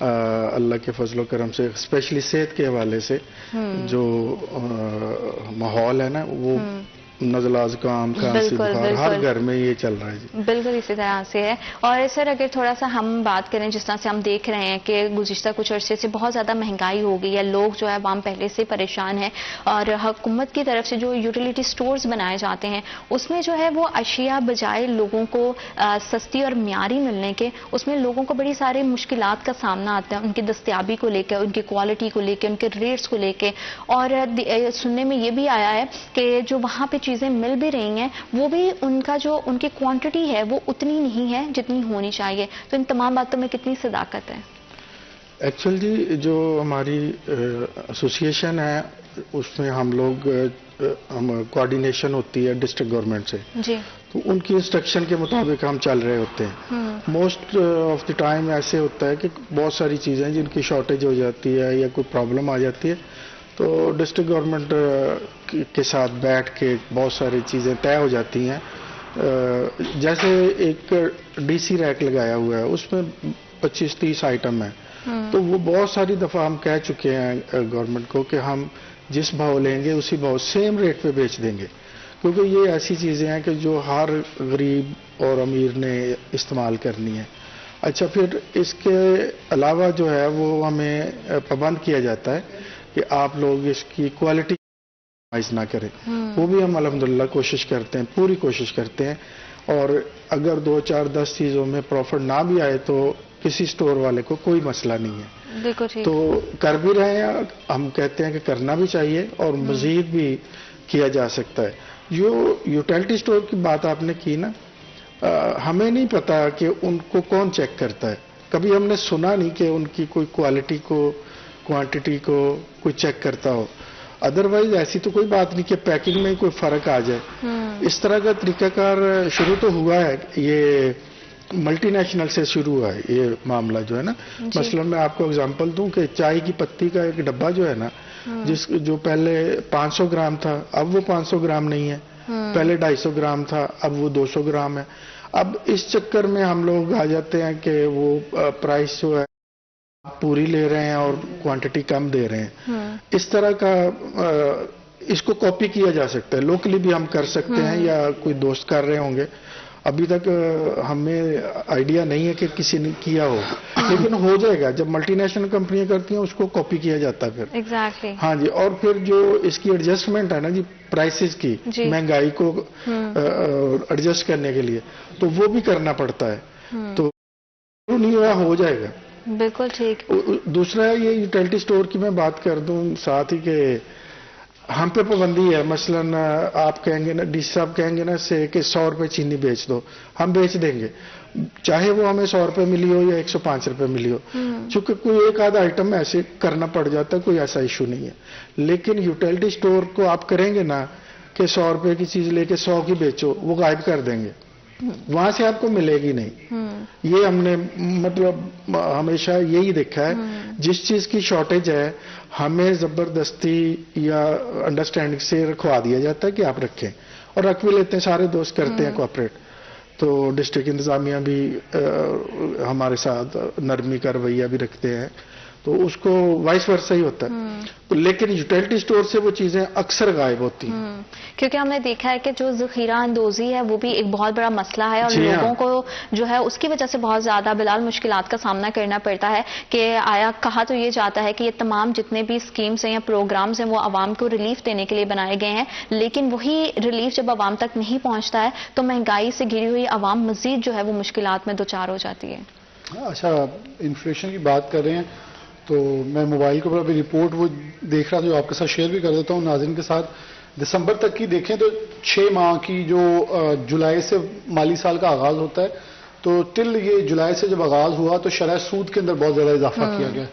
اللہ کے فضل و کرم سے اسپیشلی صحت کے حوالے سے جو ماحول ہے نا وہ نزلہ زکام کھانسی بخار ہر گھر میں یہ چل رہا ہے جی. بالکل اسی طرح سے ہے. اور سر اگر تھوڑا سا ہم بات کریں جس طرح سے ہم دیکھ رہے ہیں کہ گزشتہ کچھ عرصے سے بہت زیادہ مہنگائی ہو گئی ہے, لوگ جو ہے عوام پہلے سے پریشان ہے, اور حکومت کی طرف سے جو یوٹیلیٹی سٹورز بنائے جاتے ہیں اس میں جو ہے وہ اشیاء بجائے لوگوں کو سستی اور معیاری ملنے کے, اس میں لوگوں کو بڑی ساری مشکلات کا سامنا آتا ہے ان کی دستیابی کو لے کے, ان کی کوالٹی کو لے کے, ان کے ریٹس کو لے کے. اور سننے میں یہ بھی آیا ہے کہ جو وہاں پہ چیزیں مل بھی رہی ہیں وہ بھی ان کا جو ان کی کوانٹٹی ہے وہ اتنی نہیں ہے جتنی ہونی چاہیے. تو ان تمام باتوں میں کتنی صداقت ہے؟ ایکچوئل جی جو ہماری ایسوسیشن ہے اس میں ہم لوگ کوآرڈینیشن ہوتی ہے ڈسٹرکٹ گورنمنٹ سے جی, تو ان کی انسٹرکشن کے مطابق ہم چل رہے ہوتے ہیں. موسٹ آف دی ٹائم ایسے ہوتا ہے کہ بہت ساری چیزیں جن کی شارٹیج ہو جاتی ہے یا کوئی پرابلم آ جاتی ہے تو ڈسٹرکٹ گورنمنٹ کے ساتھ بیٹھ کے بہت ساری چیزیں طے ہو جاتی ہیں. جیسے ایک ڈی سی ریک لگایا ہوا ہے اس میں 25-30 آئٹم ہیں, تو وہ بہت ساری دفعہ ہم کہہ چکے ہیں گورنمنٹ کو کہ ہم جس بھاؤ لیں گے اسی بھاؤ سیم ریٹ پہ بیچ دیں گے, کیونکہ یہ ایسی چیزیں ہیں کہ جو ہر غریب اور امیر نے استعمال کرنی ہے. اچھا, پھر اس کے علاوہ جو ہے وہ ہمیں پابند کیا جاتا ہے کہ آپ لوگ اس کی کوالٹی نہ کریں. وہ بھی ہم الحمدللہ کوشش کرتے ہیں, پوری کوشش کرتے ہیں. اور اگر 2-4-10 چیزوں میں پروفٹ نہ بھی آئے تو کسی سٹور والے کو کوئی مسئلہ نہیں ہے, تو کر بھی رہے ہیں. ہم کہتے ہیں کہ کرنا بھی چاہیے اور مزید بھی کیا جا سکتا ہے. جو یوٹیلٹی سٹور کی بات آپ نے کی نا, ہمیں نہیں پتا کہ ان کو کون چیک کرتا ہے. کبھی ہم نے سنا نہیں کہ ان کی کوئی کوالٹی کو کوانٹٹی کو کوئی چیک کرتا ہو. ادروائز ایسی تو کوئی بات نہیں کہ پیکنگ میں کوئی فرق آ جائے. اس طرح کا طریقہ کار شروع تو ہوا ہے, یہ ملٹی نیشنل سے شروع ہوا ہے یہ معاملہ جو ہے نا. مثلا میں آپ کو اگزامپل دوں کہ چائے کی پتی کا ایک ڈبہ جو ہے نا, جو پہلے 500 گرام تھا اب وہ 500 گرام نہیں ہے, پہلے 250 گرام تھا اب وہ 200 گرام ہے. اب اس چکر میں ہم لوگ آ جاتے ہیں کہ وہ پرائس جو ہے پوری لے رہے ہیں اور کوانٹٹی کم دے رہے ہیں. اس طرح کا اس کو کاپی کیا جا سکتا ہے, لوکلی بھی ہم کر سکتے ہیں یا کوئی دوست کر رہے ہوں گے. ابھی تک ہمیں آئیڈیا نہیں ہے کہ کسی نے کیا ہو, لیکن ہو جائے گا. جب ملٹی نیشنل کمپنیاں کرتی ہیں اس کو کاپی کیا جاتا ہے پھر. ایگزیکٹلی. ہاں جی, اور پھر جو اس کی ایڈجسٹمنٹ ہے نا جی پرائسز کی, مہنگائی کو ایڈجسٹ کرنے کے لیے, تو وہ بھی کرنا پڑتا ہے. تو نہیں ہوا, ہو جائے گا. بالکل ٹھیک. دوسرا یہ یوٹیلٹی سٹور کی میں بات کر دوں ساتھ ہی کہ ہم پہ پابندی ہے. مثلا آپ کہیں گے نا, ڈی سی صاحب کہیں گے نا سے کہ 100 روپے چینی بیچ دو, ہم بیچ دیں گے, چاہے وہ ہمیں 100 روپے ملی ہو یا 105 روپے ملی ہو. چونکہ کوئی ایک آدھا آئٹم ایسے کرنا پڑ جاتا ہے, کوئی ایسا ایشو نہیں ہے. لیکن یوٹیلٹی سٹور کو آپ کریں گے نا کہ 100 روپے کی چیز لے کے 100 کی بیچو, وہ غائب کر دیں گے, وہاں سے آپ کو ملے گی نہیں. یہ ہم نے مطلب ہمیشہ یہی دیکھا ہے. جس چیز کی شارٹیج ہے ہمیں زبردستی یا انڈرسٹینڈنگ سے رکھوا دیا جاتا ہے کہ آپ رکھیں, اور رکھ بھی لیتے ہیں, سارے دوست کرتے ہیں کوآپریٹ. تو ڈسٹرکٹ انتظامیہ بھی ہمارے ساتھ نرمی کا رویہ بھی رکھتے ہیں, تو اس کو وائس ورسا ہی ہوتا ہے. لیکن یوٹیلٹی سٹور سے وہ چیزیں اکثر غائب ہوتی ہیں, کیونکہ ہم نے دیکھا ہے کہ جو ذخیرہ اندوزی ہے وہ بھی ایک بہت بڑا مسئلہ ہے, اور لوگوں کو جو ہے اس کی وجہ سے بہت زیادہ بلال مشکلات کا سامنا کرنا پڑتا ہے. کہ آیا کہا تو یہ جاتا ہے کہ یہ تمام جتنے بھی اسکیمز ہیں یا پروگرامز ہیں وہ عوام کو ریلیف دینے کے لیے بنائے گئے ہیں, لیکن وہی ریلیف جب عوام تک نہیں پہنچتا ہے تو مہنگائی سے گھری ہوئی عوام مزید جو ہے وہ مشکلات میں دوچار ہو جاتی ہے. اچھا, انفلیشن کی بات کر رہے ہیں تو میں موبائل کے اوپر ابھی رپورٹ وہ دیکھ رہا تھا جو آپ کے ساتھ شیئر بھی کر دیتا ہوں ناظرین کے ساتھ. دسمبر تک کی دیکھیں تو 6 ماہ کی جو جولائی سے مالی سال کا آغاز ہوتا ہے, تو ٹل یہ جولائی سے جب آغاز ہوا تو شرح سود کے اندر بہت زیادہ اضافہ کیا گیا.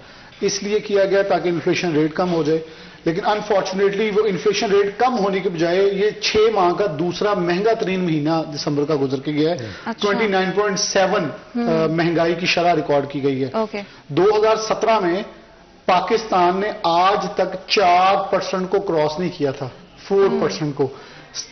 اس لیے کیا گیا تاکہ انفلیشن ریٹ کم ہو جائے. لیکن انفارچونیٹلی وہ انفلیشن ریٹ کم ہونے کے بجائے یہ 6 ماہ کا دوسرا مہنگا ترین مہینہ دسمبر کا گزر کے گیا ہے. 29.7 مہنگائی کی شرح ریکارڈ کی گئی ہے. 2017 میں پاکستان نے آج تک 4% کو کراس نہیں کیا تھا, 4% کو.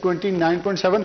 29.7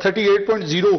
38.0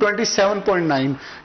27.9,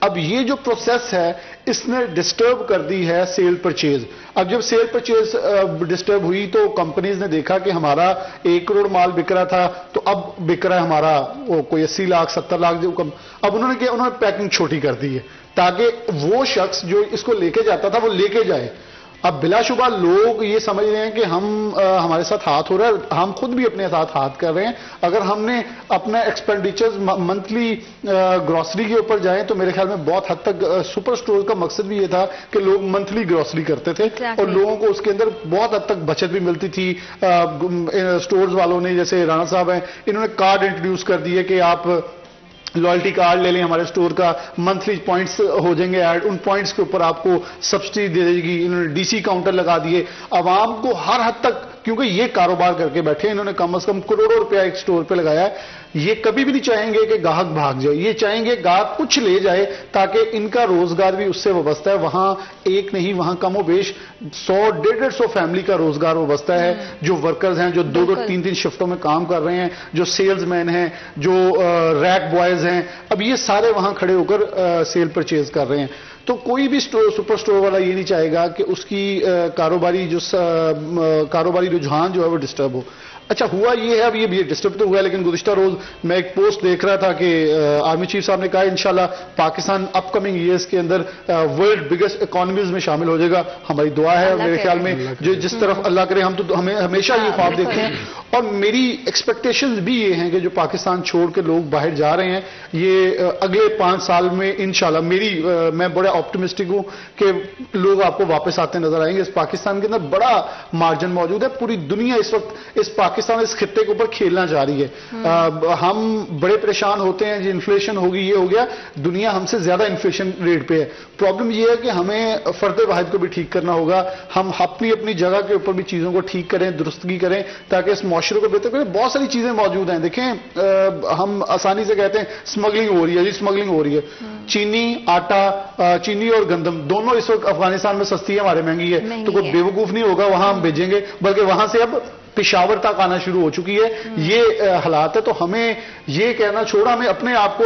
اب یہ جو پروسیس ہے اس نے ڈسٹرب کر دی ہے سیل پرچیز. اب جب سیل پرچیز ڈسٹرب ہوئی تو کمپنیز نے دیکھا کہ ہمارا 1 کروڑ مال بک رہا تھا تو اب بک رہا ہے ہمارا کوئی 80 لاکھ 70 لاکھ. اب انہوں نے کیا, انہوں نے پیکنگ چھوٹی کر دی ہے تاکہ وہ شخص جو اس کو لے کے جاتا تھا وہ لے کے جائے. اب بلا شبہ لوگ یہ سمجھ رہے ہیں کہ ہمارے ساتھ ہاتھ ہو رہا ہے, ہم خود بھی اپنے ساتھ ہاتھ کر رہے ہیں. اگر ہم نے اپنا ایکسپینڈیچر منتھلی گروسری کے اوپر جائیں تو میرے خیال میں بہت حد تک سپر سٹور کا مقصد بھی یہ تھا کہ لوگ منتھلی گروسری کرتے تھے اور لوگوں کو اس کے اندر بہت حد تک بچت بھی ملتی تھی. سٹورز والوں نے, جیسے رانا صاحب ہیں, انہوں نے کارڈ انٹروڈیوس کر دیے کہ آپ لائلٹی کارڈ لے لیں ہمارے سٹور کا, منتھلی پوائنٹس ہو جائیں گے ایڈ, ان پوائنٹس کے اوپر آپ کو سبسڈی دے دے گی. انہوں نے ڈی سی کاؤنٹر لگا دیے. عوام کو ہر حد تک, کیونکہ یہ کاروبار کر کے بیٹھے, انہوں نے کم از کم کروڑوں روپیہ ایک سٹور پہ لگایا ہے. یہ کبھی بھی نہیں چاہیں گے کہ گاہک بھاگ جائے, یہ چاہیں گے گاہک کچھ لے جائے تاکہ ان کا روزگار بھی اس سے وابستہ ہے. وہاں ایک نہیں, وہاں کم و بیش 100-150 فیملی کا روزگار وابستہ ہے, جو ورکرز ہیں, جو 2-3 شفٹوں میں کام کر رہے ہیں, جو سیلز مین ہیں, جو ریک بوائز ہیں. اب یہ سارے وہاں کھڑے ہو کر سیل پرچیز کر رہے ہیں. تو کوئی بھی سپر سٹور والا یہ نہیں چاہے گا کہ اس کی کاروباری رجحان جو ہے وہ ڈسٹرب ہو. اچھا ہوا یہ ہے, اب یہ ڈسٹرب تو ہوا ہے, لیکن گزشتہ روز میں ایک پوسٹ دیکھ رہا تھا کہ آرمی چیف صاحب نے کہا انشاءاللہ پاکستان اپ کمنگ ایئرز کے اندر ورلڈ بگیسٹ اکانومیز میں شامل ہو جائے گا. ہماری دعا ہے, میرے خیال میں جو جس طرف اللہ کرے, ہم تو ہمیں ہمیشہ یہ خواب دیکھتے ہیں. اور میری ایکسپیکٹیشنز بھی یہ ہیں کہ جو پاکستان چھوڑ کے لوگ باہر جا رہے ہیں, یہ اگلے 5 سال میں انشاءاللہ میں بڑا آپٹمسٹک ہوں کہ لوگ آپ کو واپس آتے نظر آئیں گے. اس پاکستان کے اندر بڑا مارجن موجود ہے. پوری دنیا اس وقت پاکستان اس خطے کے اوپر کھیلنا چاہ رہی ہے. ہم بڑے پریشان ہوتے ہیں جی انفلیشن ہوگی, یہ ہو گیا. دنیا ہم سے زیادہ انفلیشن ریٹ پہ ہے. پرابلم یہ ہے کہ ہمیں فرد واحد کو بھی ٹھیک کرنا ہوگا. ہم اپنی جگہ کے اوپر بھی چیزوں کو ٹھیک کریں, درستگی کریں تاکہ اس معاشرے کو بہتر کریں. بہت ساری چیزیں موجود ہیں. دیکھیں, ہم آسانی سے کہتے ہیں اسمگلنگ ہو رہی ہے, جی اسمگلنگ ہو رہی ہے. چینی, آٹا, چینی اور گندم دونوں اس وقت افغانستان میں سستی ہے, ہمارے مہنگی ہے. تو کوئی بیوقوف نہیں ہوگا وہاں ہم بھیجیں گے, بلکہ وہاں سے اب پشاور تک آنا شروع ہو چکی ہے. یہ حالات ہے. تو ہمیں یہ کہنا چھوڑا, ہمیں اپنے آپ کو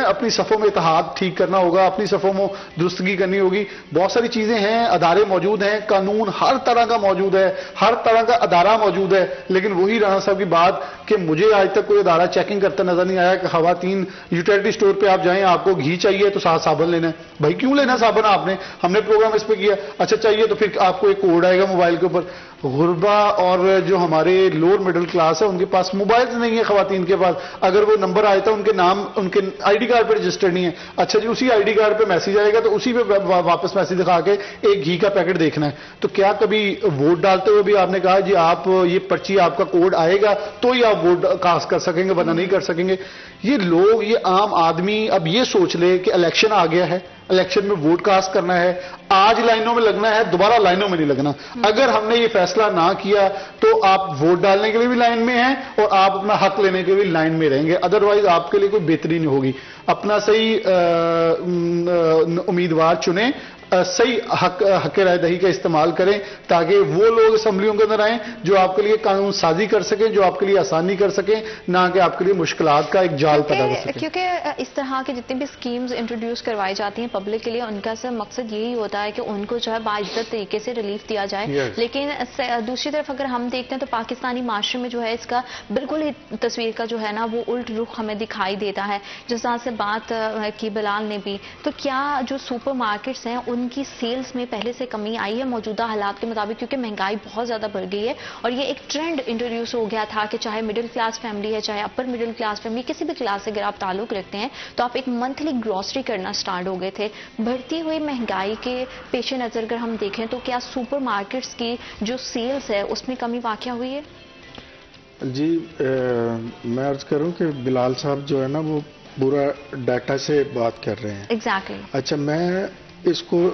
اپنی صفوں میں اتحاد ٹھیک کرنا ہوگا, اپنی صفوں میں درستگی کرنی ہوگی. بہت ساری چیزیں ہیں, ادارے موجود ہیں, قانون ہر طرح کا موجود ہے, ہر طرح کا ادارہ موجود ہے. لیکن وہی رانا صاحب کی بات کہ مجھے آج تک کوئی ادارہ چیکنگ کرتا نظر نہیں آیا کہ خواتین یوٹیلٹی سٹور پہ آپ جائیں, آپ کو گھی چاہیے تو ساتھ صابن لینا ہے. بھائی کیوں لینا صابن آپ نے, ہم نے پروگرام اس پہ کیا, اچھا چاہیے تو پھر آپ کو ایک کوڈ آئے گا موبائل کے اوپر. غربا اور جو ہمارے لوور مڈل کلاس ہے ان کے پاس موبائل نہیں ہے, خواتین کے پاس. اگر وہ نمبر آئے تو ان کے نام ان کے آئی ڈی کارڈ پہ رجسٹرڈ نہیں ہے. اچھا جی اسی آئی ڈی کارڈ پہ میسج آئے گا تو اسی پہ واپس میسج دکھا کے ایک گھی کا پیکٹ دیکھنا ہے. تو کیا کبھی ووٹ ڈالتے ہوئے بھی آپ نے کہا جی آپ یہ پرچی آپ کا کوڈ آئے گا تو ہی آپ ووٹ کاسٹ کر سکیں گے, ورنہ نہیں کر سکیں گے. یہ لوگ, یہ عام آدمی اب یہ سوچ لے کہ الیکشن آ گیا ہے, الیکشن میں ووٹ کاسٹ کرنا ہے, آج لائنوں میں لگنا ہے, دوبارہ لائنوں میں نہیں لگنا. اگر ہم نے یہ فیصلہ نہ کیا تو آپ ووٹ ڈالنے کے لیے بھی لائن میں ہیں اور آپ اپنا حق لینے کے لیے بھی لائن میں رہیں گے. ادروائز آپ کے لیے کوئی بہتری نہیں ہوگی. اپنا صحیح امیدوار چنیں, صحیح حق رائے دہی کا استعمال کریں تاکہ وہ لوگ اسمبلیوں کے اندر آئیں جو آپ کے لیے قانون سازی کر سکیں, جو آپ کے لیے آسانی کر سکیں, نہ کہ آپ کے لیے مشکلات کا ایک جال پیدا کر سکیں. کیونکہ اس طرح کے جتنے بھی اسکیمز انٹروڈیوس کروائی جاتی ہیں پبلک کے لیے, ان کا سب مقصد یہی ہوتا ہے کہ ان کو جو ہے باعزت طریقے سے ریلیف دیا جائے. لیکن دوسری طرف اگر ہم دیکھتے ہیں تو پاکستانی معاشرے میں جو ہے اس کا بالکل ہی تصویر کا جو ہے نا وہ الٹ رخ ہمیں دکھائی دیتا ہے. جس طرح سے بات کی بلال نے بھی, تو کیا جو سپر مارکیٹس ہیں ان کی سیلز میں پہلے سے کمی آئی ہے موجودہ حالات کے مطابق, کیونکہ مہنگائی بہت زیادہ بڑھ گئی ہے اور یہ ایک ٹرینڈ انٹروڈیوس ہو گیا تھا کہ چاہے مڈل کلاس فیملی ہے, چاہے اپر مڈل کلاس فیملی, کسی بھی کلاس سے اگر آپ تعلق رکھتے ہیں تو آپ ایک منتھلی گروسری کرنا سٹارٹ ہو گئے تھے. بڑھتی ہوئی مہنگائی کے پیش نظر اگر ہم دیکھیں تو کیا سپر مارکیٹس کی جو سیلز ہے اس میں کمی واقع ہوئی ہے؟ جی میں عرض کروں کہ بلال صاحب جو ہے نا وہ پورا ڈیٹا سے بات کر رہے ہیں. ایگزیکٹلی. اچھا میں اس کو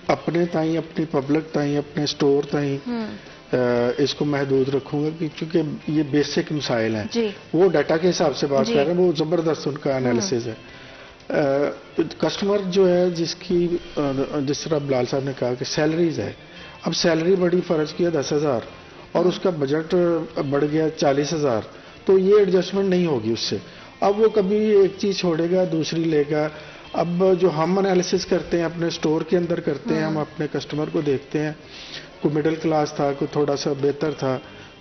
اپنے تائیں, اپنی پبلک تائیں, اپنے سٹور تائیں اس کو محدود رکھوں گا کیونکہ یہ بیسک مسائل ہیں. جی. وہ ڈیٹا کے حساب سے بات کر رہے ہیں, وہ زبردست ان کا انالیسز ہے. کسٹمر جو ہے جس طرح بلال صاحب نے کہا کہ سیلریز ہے, اب سیلری بڑی فرض کیا 10,000 اور اس کا بجٹ بڑھ گیا 40,000, تو یہ ایڈجسٹمنٹ نہیں ہوگی اس سے. اب وہ کبھی ایک چیز چھوڑے گا دوسری لے گا. اب جو ہم انالیسس کرتے ہیں اپنے اسٹور کے اندر کرتے ہیں, ہم اپنے کسٹمر کو دیکھتے ہیں, کوئی مڈل کلاس تھا, کوئی تھوڑا سا بہتر تھا,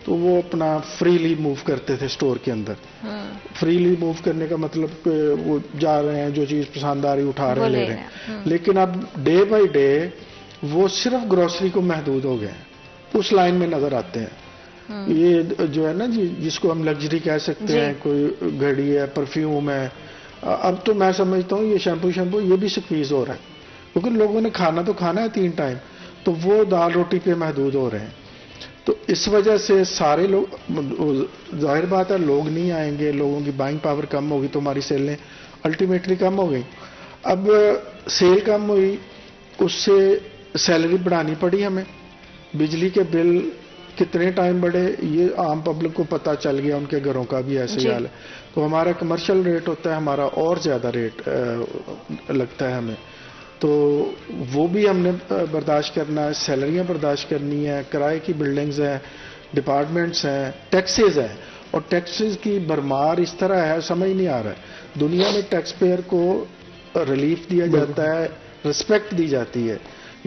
تو وہ اپنا فریلی موو کرتے تھے اسٹور کے اندر. فریلی موو کرنے کا مطلب کہ وہ جا رہے ہیں, جو چیز پسند آ رہی اٹھا رہے ہیں, لے رہے ہیں. لیکن اب ڈے بائی ڈے وہ صرف گروسری کو محدود ہو گئے ہیں, اس لائن میں نظر آتے ہیں. یہ جو ہے نا جس کو ہم لگژری کہہ سکتے ہیں, کوئی گھڑی ہے, پرفیوم ہے, اب تو میں سمجھتا ہوں یہ شیمپو یہ بھی سکویز ہو رہا ہے, کیونکہ لوگوں نے کھانا تو کھانا ہے 3 ٹائم, تو وہ دال روٹی پہ محدود ہو رہے ہیں. تو اس وجہ سے سارے لوگ, ظاہر بات ہے لوگ نہیں آئیں گے, لوگوں کی بائنگ پاور کم ہوگی تو ہماری سیلیں الٹیمیٹلی کم ہو گئی. اب سیل کم ہوئی, اس سے سیلری بڑھانی پڑی ہمیں, بجلی کے بل کتنے ٹائم بڑھے یہ عام پبلک کو پتہ چل گیا, ان کے گھروں کا بھی ایسے ہی حال ہے. تو ہمارا کمرشل ریٹ ہوتا ہے, ہمارا اور زیادہ ریٹ لگتا ہے ہمیں, تو وہ بھی ہم نے برداشت کرنا ہے, سیلریاں برداشت کرنی ہے, کرائے کی بلڈنگز ہیں, ڈپارٹمنٹس ہیں, ٹیکسز ہیں, اور ٹیکسز کی بھرمار اس طرح ہے سمجھ نہیں آ رہا ہے. دنیا میں ٹیکس پیئر کو ریلیف دیا جاتا ہے, رسپیکٹ دی جاتی ہے.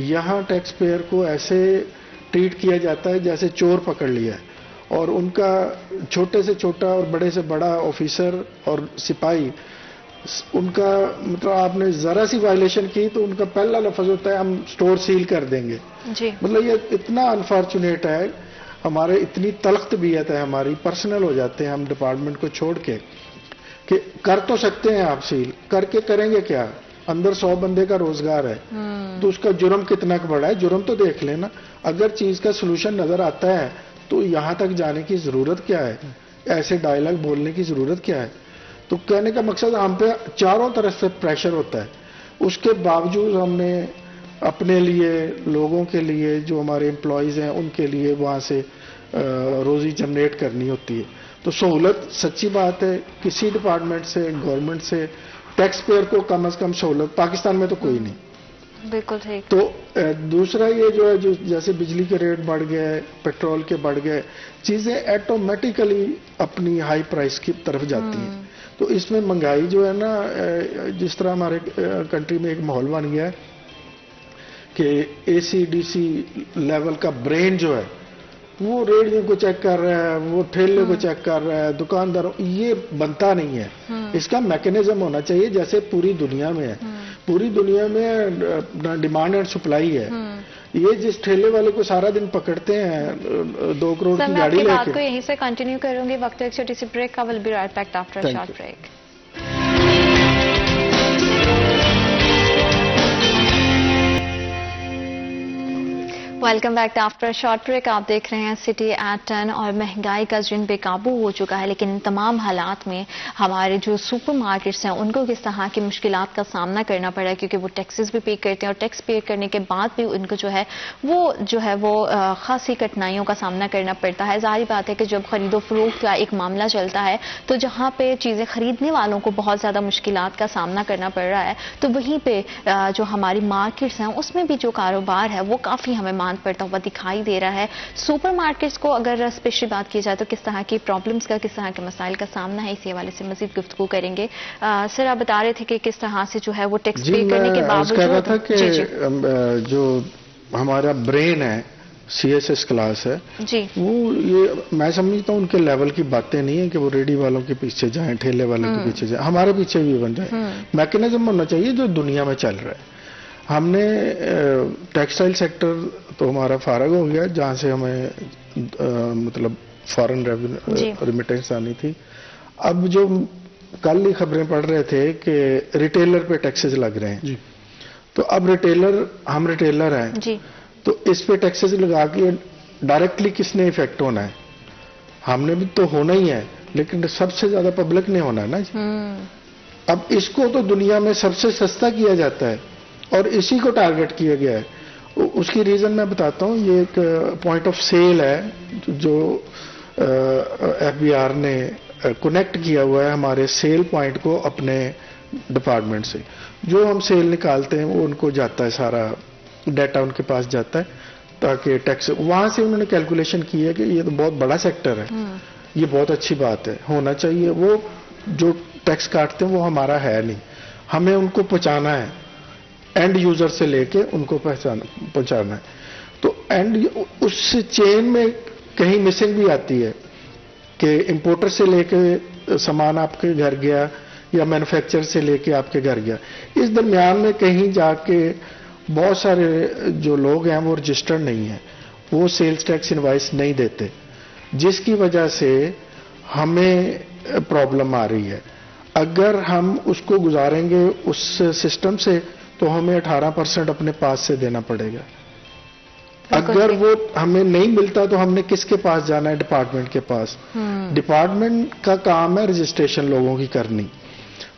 یہاں ٹیکس پیئر کو ایسے ٹریٹ کیا جاتا ہے جیسے چور پکڑ لیا ہے, اور ان کا چھوٹے سے چھوٹا اور بڑے سے بڑا آفیسر اور سپاہی, ان کا مطلب آپ نے ذرا سی وائلیشن کی تو ان کا پہلا لفظ ہوتا ہے ہم سٹور سیل کر دیں گے. مطلب یہ اتنا انفارچونیٹ ہے, ہمارے اتنی تلخ طبیعت ہے ہماری, پرسنل ہو جاتے ہیں ہم ڈپارٹمنٹ کو چھوڑ کے, کہ کر تو سکتے ہیں آپ سیل, کر کے کریں گے کیا, اندر 100 بندے کا روزگار ہے, تو اس کا جرم کتنا بڑا ہے, جرم تو دیکھ لینا. اگر چیز کا سلوشن نظر آتا ہے تو یہاں تک جانے کی ضرورت کیا ہے, ایسے ڈائلاگ بولنے کی ضرورت کیا ہے. تو کہنے کا مقصد ہم پہ چاروں طرف سے پریشر ہوتا ہے, اس کے باوجود ہم نے اپنے لیے, لوگوں کے لیے, جو ہمارے امپلائیز ہیں ان کے لیے وہاں سے روزی جنریٹ کرنی ہوتی ہے. تو سہولت سچی بات ہے کسی ڈپارٹمنٹ سے, گورنمنٹ سے, ٹیکس پیئر کو کم از کم سہولت پاکستان میں تو کوئی نہیں. بالکل ٹھیک. تو دوسرا یہ جو ہے, جو جیسے بجلی کے ریٹ بڑھ گئے, پیٹرول کے بڑھ گئے, چیزیں ایٹومیٹیکلی اپنی ہائی پرائس کی طرف جاتی ہیں. تو اس میں مہنگائی جو ہے نا, جس طرح ہمارے کنٹری میں ایک ماحول بن گیا ہے کہ اے سی ڈی سی لیول کا برین جو ہے وہ ریڑھیوں کو چیک کر رہا ہے, وہ ٹھیلے کو چیک کر رہا ہے, دکانداروں, یہ بنتا نہیں ہے. اس کا میکینزم ہونا چاہیے جیسے پوری دنیا میں ہے. پوری دنیا میں ڈیمانڈ اینڈ سپلائی ہے. یہ جس ٹھیلے والے کو سارا دن پکڑتے ہیں 2 کروڑ کی گاڑی لے کے. میں آپ کی بات کو یہیں سے کنٹینیو کروں گی, وقت ایک چھوٹی سی بریک کا, will be right back after a short break. Welcome back after short break. آپ دیکھ رہے ہیں سٹی ایٹ 10. اور مہنگائی کا جن بے قابو ہو چکا ہے, لیکن ان تمام حالات میں ہمارے جو سپر مارکیٹس ہیں ان کو کس طرح کی مشکلات کا سامنا کرنا پڑا ہے, کیونکہ وہ ٹیکسز بھی پے کرتے ہیں, اور ٹیکس پے کرنے کے بعد بھی ان کو جو ہے وہ خاصی کٹھنائیوں کا سامنا کرنا پڑتا ہے. ظاہر بات ہے کہ جب خرید و فروخت کا ایک معاملہ چلتا ہے تو جہاں پہ چیزیں خریدنے والوں کو بہت زیادہ مشکلات کا سامنا کرنا پڑ رہا ہے, تو وہیں پہ جو ہماری مارکیٹس ہیں اس میں بھی جو کاروبار ہے وہ کافی ہمیں پڑتا ہوا دکھائی دے رہا ہے. سپر مارکیٹس کو اگر اسپیشلی بات کی جائے تو کس طرح کی پرابلمس کا, کس طرح کے مسائل کا سامنا ہے, اسی حوالے سے مزید گفتگو کریں گے. سر آپ بتا رہے تھے کہ کس طرح سے جو ہے وہ ٹیکس پے کرنے کے باوجود, کہہ رہا تھا کہ جو ہمارا برین ہے, سی ایس ایس کلاس ہے, وہ یہ میں سمجھتا ہوں ان کے لیول کی باتیں نہیں ہیں کہ وہ ریڈی والوں کے پیچھے جائیں, ٹھیلے والوں کے پیچھے جائیں, ہمارے پیچھے بھی بن جائیں. میکینزم ہونا چاہیے جو دنیا میں چل رہا ہے. ہم نے ٹیکسٹائل سیکٹر تو ہمارا فارغ ہو گیا, جہاں سے ہمیں مطلب فارن ریمیٹنس آنی تھی. اب جو کل ہی خبریں پڑھ رہے تھے کہ ریٹیلر پہ ٹیکسز لگ رہے ہیں, تو اب ہم ریٹیلر ہیں, تو اس پہ ٹیکسز لگا کے ڈائریکٹلی کس نے افیکٹ ہونا ہے, ہم نے بھی تو ہونا ہی ہے, لیکن سب سے زیادہ پبلک نے ہونا ہے نا. اب اس کو تو دنیا میں سب سے سستا کیا جاتا ہے اور اسی کو ٹارگٹ کیا گیا ہے. اس کی ریزن میں بتاتا ہوں. یہ ایک پوائنٹ آف سیل ہے جو ایف بی آر نے کنیکٹ کیا ہوا ہے ہمارے سیل پوائنٹ کو اپنے ڈپارٹمنٹ سے. جو ہم سیل نکالتے ہیں وہ ان کو جاتا ہے, سارا ڈیٹا ان کے پاس جاتا ہے, تاکہ ٹیکس وہاں سے انہوں نے کیلکولیشن کی ہے کہ یہ تو بہت بڑا سیکٹر ہے, یہ بہت اچھی بات ہے, ہونا چاہیے. وہ جو ٹیکس کاٹتے ہیں وہ ہمارا ہے نہیں, ہمیں ان کو پہنچانا ہے، اینڈ یوزر سے لے کے ان کو پہنچانا ہے. تو اینڈ اس چین میں کہیں مسنگ بھی آتی ہے کہ امپورٹر سے لے کے سامان آپ کے گھر گیا یا مینوفیکچر سے لے کے آپ کے گھر گیا، اس درمیان میں کہیں جا کے بہت سارے جو لوگ ہیں وہ رجسٹرڈ نہیں ہیں، وہ سیلز ٹیکس انوائس نہیں دیتے، جس کی وجہ سے ہمیں پرابلم آ رہی ہے. اگر ہم اس کو گزاریں گے اس سسٹم سے تو ہمیں 18% اپنے پاس سے دینا پڑے گا. اگر وہ ہمیں نہیں ملتا تو ہم نے کس کے پاس جانا ہے؟ ڈپارٹمنٹ کے پاس. ڈپارٹمنٹ کا کام ہے رجسٹریشن لوگوں کی کرنی،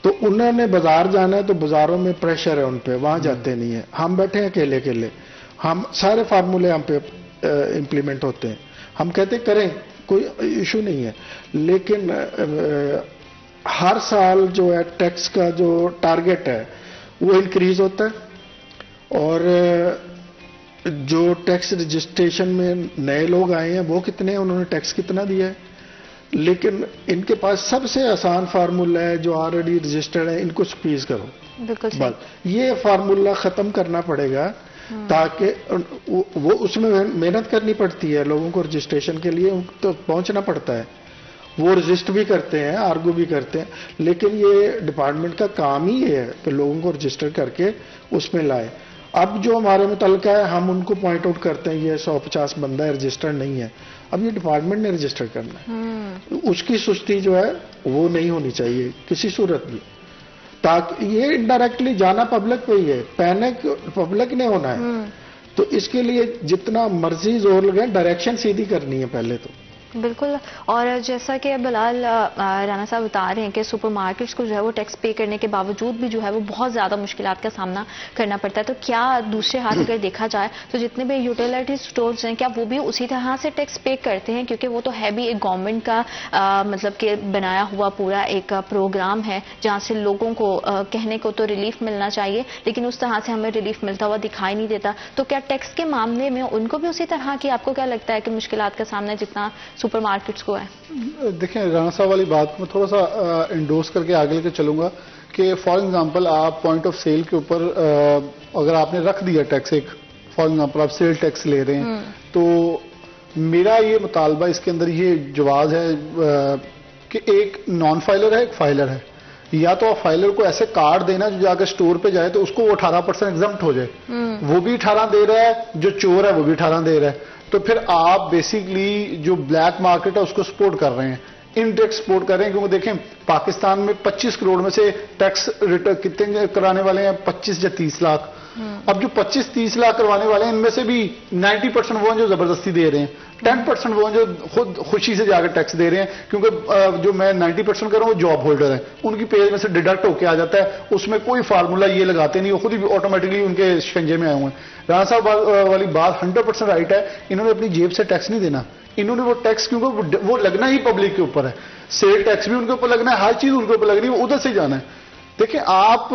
تو انہوں نے بازار جانا ہے تو بازاروں میں پریشر ہے ان پہ، وہاں جاتے نہیں ہیں. ہم بیٹھے ہیں اکیلے اکیلے، ہم سارے فارمولے ہم پہ امپلیمنٹ ہوتے ہیں، ہم کہتے کریں کوئی ایشو نہیں ہے، لیکن ہر سال جو ہے ٹیکس کا جو ٹارگٹ ہے وہ انکریز ہوتا ہے، اور جو ٹیکس رجسٹریشن میں نئے لوگ آئے ہیں وہ کتنے ہیں، انہوں نے ٹیکس کتنا دیا ہے، لیکن ان کے پاس سب سے آسان فارمولہ ہے جو آلریڈی رجسٹرڈ ہے، ان کو سکویز کرو. بس یہ فارمولہ ختم کرنا پڑے گا تاکہ وہ اس میں محنت کرنی پڑتی ہے لوگوں کو رجسٹریشن کے لیے، تو پہنچنا پڑتا ہے، وہ رجسٹر بھی کرتے ہیں، آرگو بھی کرتے ہیں، لیکن یہ ڈپارٹمنٹ کا کام ہی یہ ہے کہ لوگوں کو رجسٹر کر کے اس میں لائے. اب جو ہمارے متعلقہ ہے ہم ان کو پوائنٹ آؤٹ کرتے ہیں یہ 150 بندہ ہے رجسٹرڈ نہیں ہے، اب یہ ڈپارٹمنٹ نے رجسٹر کرنا ہے. اس کی سستی جو ہے وہ نہیں ہونی چاہیے کسی صورت بھی، تاکہ یہ انڈائریکٹلی جانا پبلک پہ ہی ہے، پینک پبلک نے ہونا ہے. تو اس کے لیے جتنا مرضی زور لگائیں، ڈائریکشن سیدھی کرنی ہے پہلے تو. بالکل. اور جیسا کہ بلال رانا صاحب بتا رہے ہیں کہ سپر مارکیٹس کو جو ہے وہ ٹیکس پے کرنے کے باوجود بھی جو ہے وہ بہت زیادہ مشکلات کا سامنا کرنا پڑتا ہے، تو کیا دوسرے ہاتھ اگر دیکھا جائے تو جتنے بھی یوٹیلیٹی سٹورز ہیں کیا وہ بھی اسی طرح سے ٹیکس پے کرتے ہیں؟ کیونکہ وہ تو ہے بھی ایک گورنمنٹ کا مطلب کہ بنایا ہوا پورا ایک پروگرام ہے جہاں سے لوگوں کو کہنے کو تو ریلیف ملنا چاہیے، لیکن اس طرح سے ہمیں ریلیف ملتا ہوا دکھائی نہیں دیتا. تو کیا ٹیکس کے معاملے میں ان کو بھی اسی طرح کی آپ کو کیا لگتا ہے کہ مشکلات کا سامنا جتنا سپر مارکیٹس کو ہے؟ دیکھیں رانا صاحب والی بات میں تھوڑا سا انڈورس کر کے آگے لے کے چلوں گا کہ فار ایگزامپل آپ پوائنٹ آف سیل کے اوپر اگر آپ نے رکھ دیا ٹیکس، ایک فار ایگزامپل آپ سیل ٹیکس لے رہے ہیں، تو میرا یہ مطالبہ اس کے اندر یہ جواز ہے کہ ایک نان فائلر ہے، ایک فائلر ہے. یا تو آپ فائلر کو ایسے کارڈ دینا جو جا کے اسٹور پہ جائے تو اس کو وہ 18% ایگزمپٹ ہو جائے، وہ بھی 18 دے رہا ہے، جو چور ہے وہ بھی 18 دے رہا ہے. تو پھر آپ بیسیکلی جو بلیک مارکیٹ ہے اس کو سپورٹ کر رہے ہیں، انڈیکس سپورٹ کر رہے ہیں. کیونکہ دیکھیں پاکستان میں 25 کروڑ میں سے ٹیکس ریٹرن کتنے کرانے والے ہیں؟ 25 یا 30 لاکھ. اب جو 25-30 لاکھ کروانے والے ہیں ان میں سے بھی 90% وہ ہیں جو زبردستی دے رہے ہیں، 10% وہ ہیں جو خود خوشی سے جا کے ٹیکس دے رہے ہیں. کیونکہ جو میں 90% کر رہا ہوں وہ جاب ہولڈر ہیں، ان کی پیج میں سے ڈیڈکٹ ہو کے آ جاتا ہے، اس میں کوئی فارمولہ یہ لگاتے نہیں، وہ خود ہی آٹومیٹکلی ان کے شکنجے میں آئے ہوئے ہیں. رانا صاحب والی بات 100% رائٹ ہے، انہوں نے اپنی جیب سے ٹیکس نہیں دینا، انہوں نے وہ ٹیکس کیونکہ وہ لگنا ہی پبلک کے اوپر ہے، سیل ٹیکس بھی ان کے اوپر لگنا ہے، ہر چیز ان کے اوپر لگنی ہے، وہ ادھر سے جانا ہے. دیکھیں آپ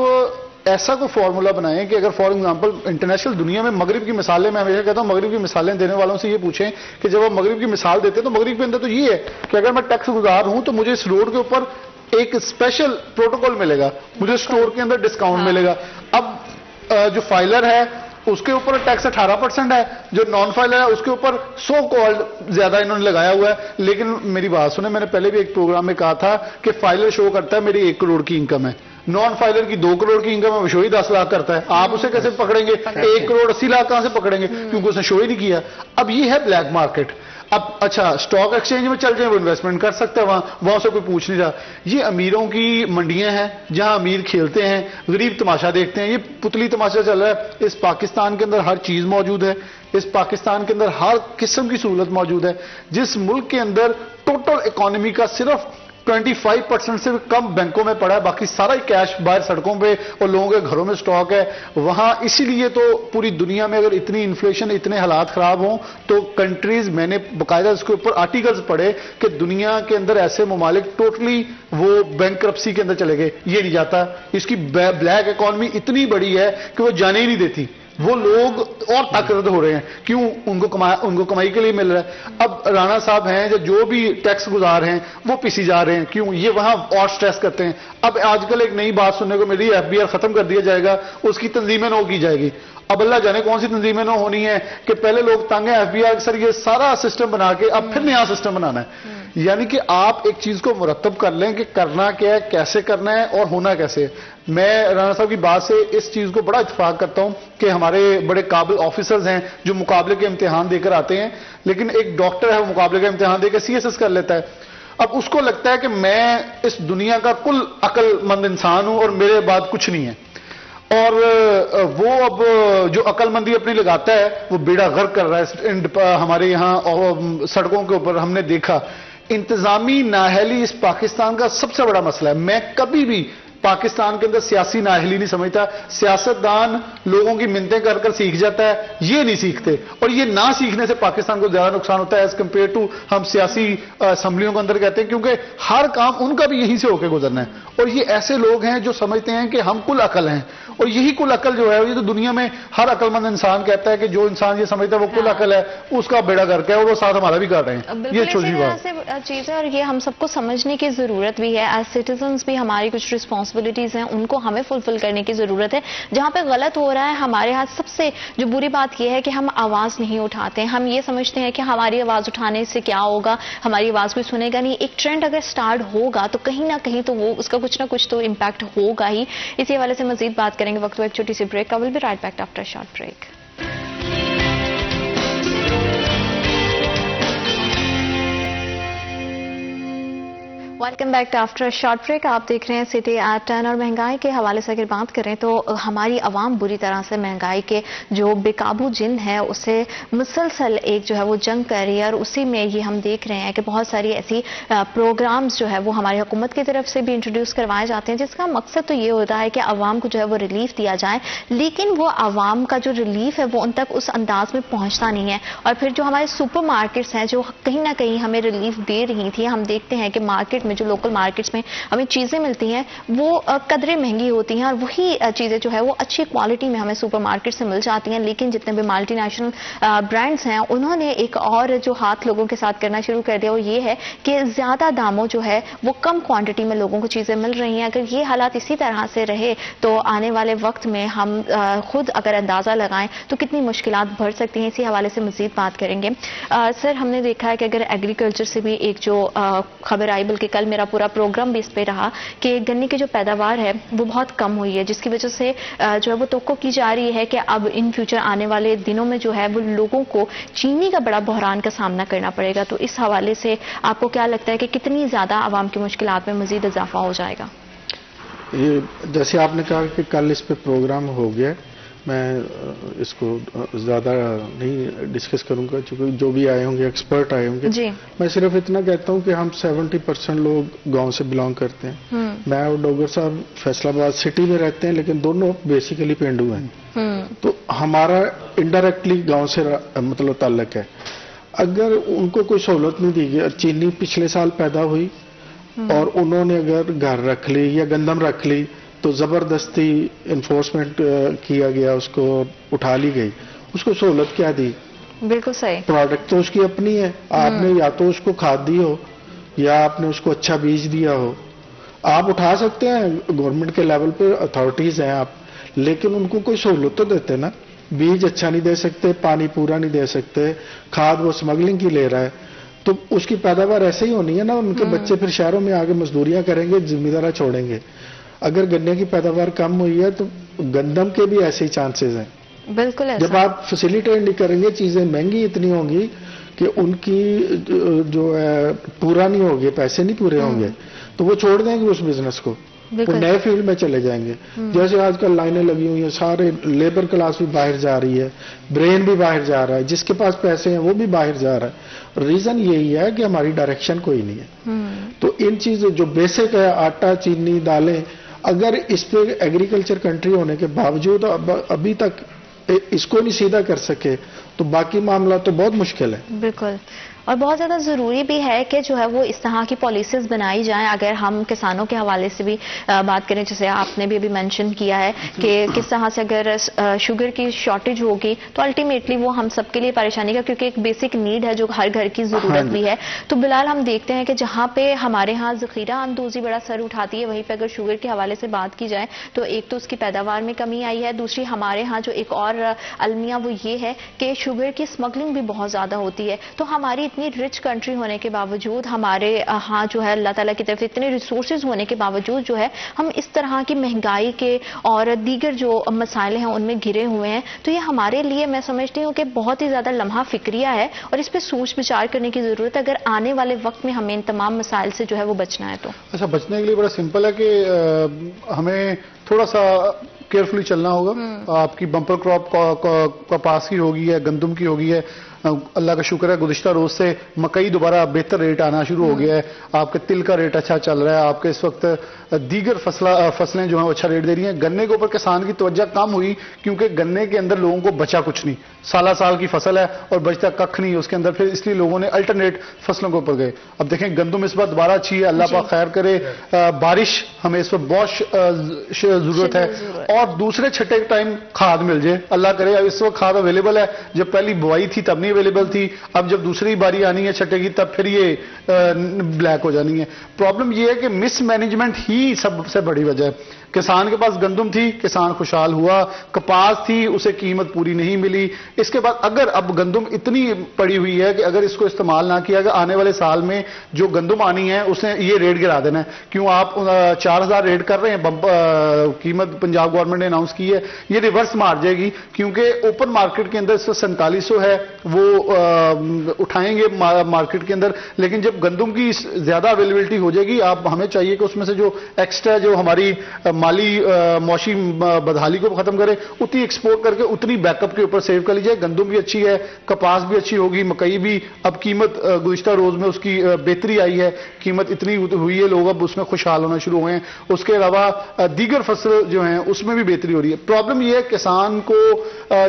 ایسا کوئی فارمولا بنائیں کہ اگر فار ایگزامپل انٹرنیشنل دنیا میں مغرب کی مثالیں، میں ہمیشہ کہتا ہوں مغرب کی مثالیں دینے والوں سے یہ پوچھیں کہ جب آپ مغرب کی مثال دیتے ہیں تو مغرب کے اندر تو یہ ہے کہ اگر میں ٹیکس گزار ہوں تو مجھے اس روڈ کے اوپر ایک اسپیشل پروٹوکول ملے گا، مجھے اسٹور کے اندر ڈسکاؤنٹ ملے گا. اب جو فائلر ہے اس کے اوپر ٹیکس 18% ہے، جو نان فائلر ہے اس کے اوپر سو کالڈ زیادہ انہوں نے لگایا ہوا ہے. لیکن میری بات سنیں، میں نے پہلے بھی ایک پروگرام میں کہا تھا کہ فائلر شو کرتا ہے میری 1 کروڑ کی انکم ہے، نان فائلر کی 2 کروڑ کی انکم ہے، وہ شو ہی 10 لاکھ کرتا ہے. آپ اسے کیسے پکڑیں گے؟ 1 کروڑ 80 لاکھ کہاں سے پکڑیں گے؟ کیونکہ اس نے شو ہی نہیں کیا. اب یہ ہے بلیک مارکیٹ. اب اچھا اسٹاک ایکسچینج میں چل جائیں، وہ انویسٹمنٹ کر سکتا ہے، وہاں سے کوئی پوچھ نہیں رہا. یہ امیروں کی منڈیاں ہیں جہاں امیر کھیلتے ہیں، غریب تماشا دیکھتے ہیں. یہ پتلی تماشا چل رہا ہے. اس پاکستان کے اندر ہر چیز موجود ہے، اس پاکستان کے اندر ہر قسم کی سہولت موجود ہے. جس ملک کے اندر ٹوٹل اکانومی کا صرف 25% سے کم بینکوں میں پڑا ہے، باقی سارا ہی کیش باہر سڑکوں پہ اور لوگوں کے گھروں میں سٹاک ہے وہاں. اسی لیے تو پوری دنیا میں اگر اتنی انفلیشن، اتنے حالات خراب ہوں تو کنٹریز، میں نے باقاعدہ اس کے اوپر آرٹیکلز پڑھے کہ دنیا کے اندر ایسے ممالک ٹوٹلی وہ بینکرپسی کے اندر چلے گئے. یہ نہیں جاتا. اس کی بلیک اکانومی اتنی بڑی ہے کہ وہ جانے ہی نہیں دیتی. وہ لوگ اور طاقتور ہو رہے ہیں. کیوں؟ ان کو کمائی کے لیے مل رہا ہے. اب رانا صاحب ہیں جو بھی ٹیکس گزار ہیں وہ پیسی جا رہے ہیں. کیوں؟ یہ وہاں اور سٹریس کرتے ہیں. اب آج کل ایک نئی بات سننے کو مل رہی ہے, FBR ختم کر دیا جائے گا, اس کی تنظیمیں نو کی جائے گی. اب اللہ جانے کون سی تنظیمیں نو ہونی ہے کہ پہلے لوگ تنگ ہیں FBR کے سر یہ سارا سسٹم بنا کے اب پھر نیا سسٹم بنانا ہے. یعنی کہ آپ ایک چیز کو مرتب کر لیں کہ کرنا کیا ہے, کیسے کرنا ہے اور ہونا کیسے ہے. میں رانا صاحب کی بات سے اس چیز کو بڑا اتفاق کرتا ہوں کہ ہمارے بڑے قابل آفیسرز ہیں جو مقابلے کے امتحان دے کر آتے ہیں, لیکن ایک ڈاکٹر ہے وہ مقابلے کا امتحان دے کے CSS کر لیتا ہے. اب اس کو لگتا ہے کہ میں اس دنیا کا کل عقل مند انسان ہوں اور میرے بعد کچھ نہیں ہے, اور وہ اب جو عقل مندی اپنی لگاتا ہے وہ بیڑا غرق کر رہا ہے. ہمارے یہاں سڑکوں کے اوپر ہم نے دیکھا انتظامی نااہلی اس پاکستان کا سب سے بڑا مسئلہ ہے. میں کبھی بھی پاکستان کے اندر سیاسی نااہلی نہیں سمجھتا. سیاستدان لوگوں کی منتیں کر کر سیکھ جاتا ہے, یہ نہیں سیکھتے, اور یہ نہ سیکھنے سے پاکستان کو زیادہ نقصان ہوتا ہے ایز کمپیئر ٹو ہم سیاسی اسمبلیوں کے اندر کہتے ہیں, کیونکہ ہر کام ان کا بھی یہیں سے ہو کے گزرنا ہے. اور یہ ایسے لوگ ہیں جو سمجھتے ہیں کہ ہم کل عقل ہیں, اور یہی کل عقل جو ہے یہ تو دنیا میں ہر عقل مند انسان کہتا ہے کہ جو انسان یہ سمجھتا ہے وہ کل عقل ہے اس کا بیڑا گرک ہے, اور وہ ساتھ ہمارا بھی کر رہے ہیں. یہ چھوٹی بات چیز ہے, اور یہ ہم سب کو سمجھنے کی ضرورت بھی ہے. ایز سٹیزنز بھی ہماری کچھ رسپانسبلٹیز ہیں, ان کو ہمیں فلفل کرنے کی ضرورت ہے. جہاں پہ غلط ہو رہا ہے ہمارے ہاتھ, سب سے جو بری بات یہ ہے کہ ہم آواز نہیں اٹھاتے. ہم یہ سمجھتے ہیں کہ ہماری آواز اٹھانے سے کیا ہوگا, ہماری آواز کوئی سنے گا نہیں. ایک ٹرینڈ اگر سٹارٹ ہوگا تو کہیں نہ کہیں تو وہ اس کا کچھ نہ کچھ تو امپیکٹ ہوگا ہی. اسی حوالے سے مزید بات کریں گے. وقت ایک چھوٹی سی بریک کا. Will be right back after short break. Welcome back to after short break. آپ دیکھ رہے ہیں سٹی ایٹ 10. اور مہنگائی کے حوالے سے اگر بات کریں تو ہماری عوام بری طرح سے مہنگائی کے جو بے قابو جن ہے اسے مسلسل ایک جو ہے وہ جنگ کر رہی ہے, اور اسی میں یہ ہم دیکھ رہے ہیں کہ بہت ساری ایسی پروگرامز جو ہے وہ ہماری حکومت کی طرف سے بھی انٹروڈیوس کروائے جاتے ہیں, جس کا مقصد تو یہ ہوتا ہے کہ عوام کو جو ہے وہ ریلیف دیا جائے, لیکن وہ عوام کا جو ریلیف ہے وہ ان تک اس انداز میں پہنچتا نہیں ہے. اور پھر جو ہمارے سپر مارکیٹس ہیں جو کہیں نہ کہیں ہمیں ریلیف دے رہی تھی, ہم دیکھتے ہیں کہ مارکیٹ میں جو لوکل مارکیٹس میں ہمیں چیزیں ملتی ہیں وہ قدرے مہنگی ہوتی ہیں, اور وہی چیزیں جو ہے وہ اچھی کوالٹی میں ہمیں سپر مارکیٹ سے مل جاتی ہیں. لیکن جتنے بھی ملٹی نیشنل برانڈز ہیں انہوں نے ایک اور جو ہاتھ لوگوں کے ساتھ کرنا شروع کر دیا, وہ یہ ہے کہ زیادہ داموں جو ہے وہ کم کوانٹٹی میں لوگوں کو چیزیں مل رہی ہیں. اگر یہ حالات اسی طرح سے رہے تو آنے والے وقت میں ہم خود اگر اندازہ لگائیں تو کتنی مشکلات بڑھ سکتی ہیں. اسی حوالے سے مزید بات کریں گے. سر, ہم نے دیکھا ہے کہ اگر ایگریکلچر سے بھی ایک جو خبر آئی, بلکہ کل میرا پورا پروگرام بھی اس پہ رہا, کہ گنے کی جو پیداوار ہے وہ بہت کم ہوئی ہے, جس کی وجہ سے جو ہے وہ توقع کی جا رہی ہے کہ اب ان فیوچر آنے والے دنوں میں جو ہے وہ لوگوں کو چینی کا بڑا بحران کا سامنا کرنا پڑے گا. تو اس حوالے سے آپ کو کیا لگتا ہے کہ کتنی زیادہ عوام کی مشکلات میں مزید اضافہ ہو جائے گا؟ یہ جیسے آپ نے کہا کہ کل اس پہ پروگرام ہو گیا, میں اس کو زیادہ نہیں ڈسکس کروں گا چونکہ جو بھی آئے ہوں گے ایکسپرٹ آئے ہوں گے. جی. میں صرف اتنا کہتا ہوں کہ ہم 70% لوگ گاؤں سے بلانگ کرتے ہیں. میں اور ڈوگر صاحب فیصل آباد سٹی میں رہتے ہیں, لیکن دونوں بیسیکلی پینڈو ہیں. تو ہمارا انڈائریکٹلی گاؤں سے مطلب تعلق ہے. اگر ان کو کوئی سہولت نہیں دی گئی, چینی پچھلے سال پیدا ہوئی اور انہوں نے اگر گھر رکھ لی یا گندم رکھ لی تو زبردستی انفورسمنٹ کیا گیا, اس کو اٹھا لی گئی. اس کو سہولت کیا دی؟ بالکل صحیح. پروڈکٹ تو اس کی اپنی ہے, آپ نے یا تو اس کو کھاد دی ہو یا آپ نے اس کو اچھا بیج دیا ہو. آپ اٹھا سکتے ہیں, گورنمنٹ کے لیول پہ اتھارٹیز ہیں آپ, لیکن ان کو کوئی سہولت تو دیتے نا. بیج اچھا نہیں دے سکتے, پانی پورا نہیں دے سکتے, کھاد وہ اسمگلنگ کی لے رہا ہے, تو اس کی پیداوار ایسے ہی ہونی ہے نا. ان کے بچے پھر شہروں میں آگے مزدوریاں کریں گے, ذمہ دارہ چھوڑیں گے. اگر گنے کی پیداوار کم ہوئی ہے تو گندم کے بھی ایسے ہی چانسز ہیں. بالکل. جب آپ فیسیلیٹیٹ نہیں کریں گے, چیزیں مہنگی اتنی ہوں گی کہ ان کی جو ہے پورا نہیں ہوگی, پیسے نہیں پورے ہوں گے, تو وہ چھوڑ دیں گے اس بزنس کو, وہ نئے فیلڈ میں چلے جائیں گے. جیسے آج کل لائنیں لگی ہوئی ہیں, سارے لیبر کلاس بھی باہر جا رہی ہے, برین بھی باہر جا رہا ہے, جس کے پاس پیسے ہیں وہ بھی باہر جا رہا ہے. ریزن یہی ہے کہ ہماری ڈائریکشن کوئی نہیں ہے. تو ان چیزیں جو بیسک ہے, آٹا, چینی, دالیں, اگر اس پہ ایگریکلچر کنٹری ہونے کے باوجود ابھی تک اس کو نہیں سیدھا کر سکے تو باقی معاملہ تو بہت مشکل ہے. بالکل. اور بہت زیادہ ضروری بھی ہے کہ جو ہے وہ اس طرح کی پالیسیز بنائی جائیں. اگر ہم کسانوں کے حوالے سے بھی بات کریں, جیسے آپ نے بھی ابھی مینشن کیا ہے کہ کس طرح سے اگر شوگر کی شارٹیج ہوگی تو الٹیمیٹلی وہ ہم سب کے لیے پریشانی کا, کیونکہ ایک بیسک نیڈ ہے جو ہر گھر کی ضرورت بھی ہے. تو بلال ہم دیکھتے ہیں کہ جہاں پہ ہمارے ہاں ذخیرہ اندوزی بڑا سر اٹھاتی ہے, وہیں پہ اگر شوگر کے حوالے سے بات کی جائے تو ایک تو اس کی پیداوار میں کمی آئی ہے, دوسری ہمارے ہاں جو ایک اور المیہ وہ یہ ہے کہ شوگر کی اسمگلنگ بھی بہت زیادہ ہوتی ہے. تو ہماری اتنی رچ کنٹری ہونے کے باوجود, ہمارے ہاں جو ہے اللہ تعالیٰ کی طرف اتنے ریسورسز ہونے کے باوجود جو ہے ہم اس طرح کی مہنگائی کے اور دیگر جو مسائل ہیں ان میں گھرے ہوئے ہیں. تو یہ ہمارے لیے میں سمجھتی ہوں کہ بہت ہی زیادہ لمحہ فکریہ ہے اور اس پہ سوچ بچار کرنے کی ضرورت ہے اگر آنے والے وقت میں ہمیں ان تمام مسائل سے جو ہے وہ بچنا ہے. تو اچھا, بچنے کے لیے بڑا سمپل ہے کہ ہمیں تھوڑا سا کیئرفلی چلنا ہوگا. آپ کی بمپر کراپ کپاس کی ہوگی ہے, گندم کی ہوگی ہے, اللہ کا شکر ہے گزشتہ روز سے مکئی دوبارہ بہتر ریٹ آنا شروع ہو گیا ہے, آپ کے تل کا ریٹ اچھا چل رہا ہے, آپ کے اس وقت دیگر فصلیں جو ہیں اچھا ریٹ دے رہی ہیں. گنے کے اوپر کسان کی توجہ کم ہوئی کیونکہ گنے کے اندر لوگوں کو بچا کچھ نہیں, سال کی فصل ہے اور بچتا ککھ نہیں اس کے اندر, پھر اس لیے لوگوں نے الٹرنیٹ فصلوں کے اوپر گئے. اب دیکھیں گندم اس بار دوبارہ اچھی ہے, اللہ پاک خیر کرے, بارش ہمیں اس وقت بہت ضرورت ہے, اور دوسرے چھٹے ٹائم کھاد مل جائے, اللہ کرے. اس وقت کھاد اویلیبل ہے, جب پہلی بوائی تھی تب نہیں اویلیبل تھی, اب جب دوسری باری آنی ہے چھٹے کی تب پھر یہ بلیک ہو جانی ہے. پرابلم یہ ہے کہ مس مینجمنٹ ہی سب سے بڑی وجہ ہے. کسان کے پاس گندم تھی, کسان خوشحال ہوا, کپاس تھی, اسے قیمت پوری نہیں ملی. اس کے بعد اگر اب گندم اتنی پڑی ہوئی ہے کہ اگر اس کو استعمال نہ کیا گیا, آنے والے سال میں جو گندم آنی ہے اس نے یہ ریٹ گرا دینا ہے. کیوں آپ 4000 ریٹ کر رہے ہیں, قیمت پنجاب گورنمنٹ نے اناؤنس کی ہے, یہ ریورس مار جائے گی کیونکہ اوپن مارکیٹ کے اندر 4700 ہے وہ اٹھائیں گے مارکیٹ کے اندر. لیکن جب گندم کی زیادہ اویلیبلٹی ہو جائے گی, آپ ہمیں چاہیے کہ اس میں سے جو ایکسٹرا جو ہماری مالی معاشی بدحالی کو ختم کرے, اتنی ایکسپورٹ کر کے اتنی بیک اپ کے اوپر سیو کر لیجیے. گندم بھی اچھی ہے, کپاس بھی اچھی ہوگی, مکئی بھی اب قیمت گزشتہ روز میں اس کی بہتری آئی ہے, قیمت اتنی ہوئی ہے, لوگ اب اس میں خوشحال ہونا شروع ہوئے ہیں. اس کے علاوہ دیگر فصل جو ہیں اس میں بھی بہتری ہو رہی ہے. پرابلم یہ ہے کسان کو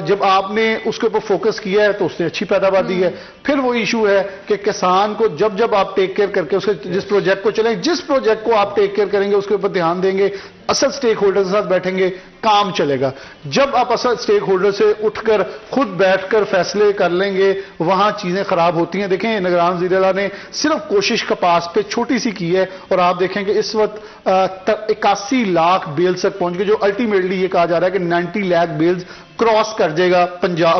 جب آپ نے اس کے اوپر فوکس کیا ہے تو اس نے اچھی پیداوار دی ہے. پھر وہ ایشو ہے کہ کسان کو جب آپ ٹیک کیئر کر کے اس کے جس پروجیکٹ کو چلیں, جس پروجیکٹ کو آپ ٹیک کیئر کریں گے اس کے اوپر دھیان دیں گے, اصل سٹیک ہولڈر کے ساتھ بیٹھیں گے, کام چلے گا. جب آپ اصل سٹیک ہولڈر سے اٹھ کر خود بیٹھ کر فیصلے کر لیں گے, وہاں چیزیں خراب ہوتی ہیں. دیکھیں نگران وزیر اعلیٰ نے صرف کوشش کپاس پہ چھوٹی سی کی ہے, اور آپ دیکھیں کہ اس وقت 81 لاکھ بیلز تک پہنچ گئے, جو الٹیمیٹلی یہ کہا جا رہا ہے کہ 90 لاکھ بیلز کراس کر جائے گا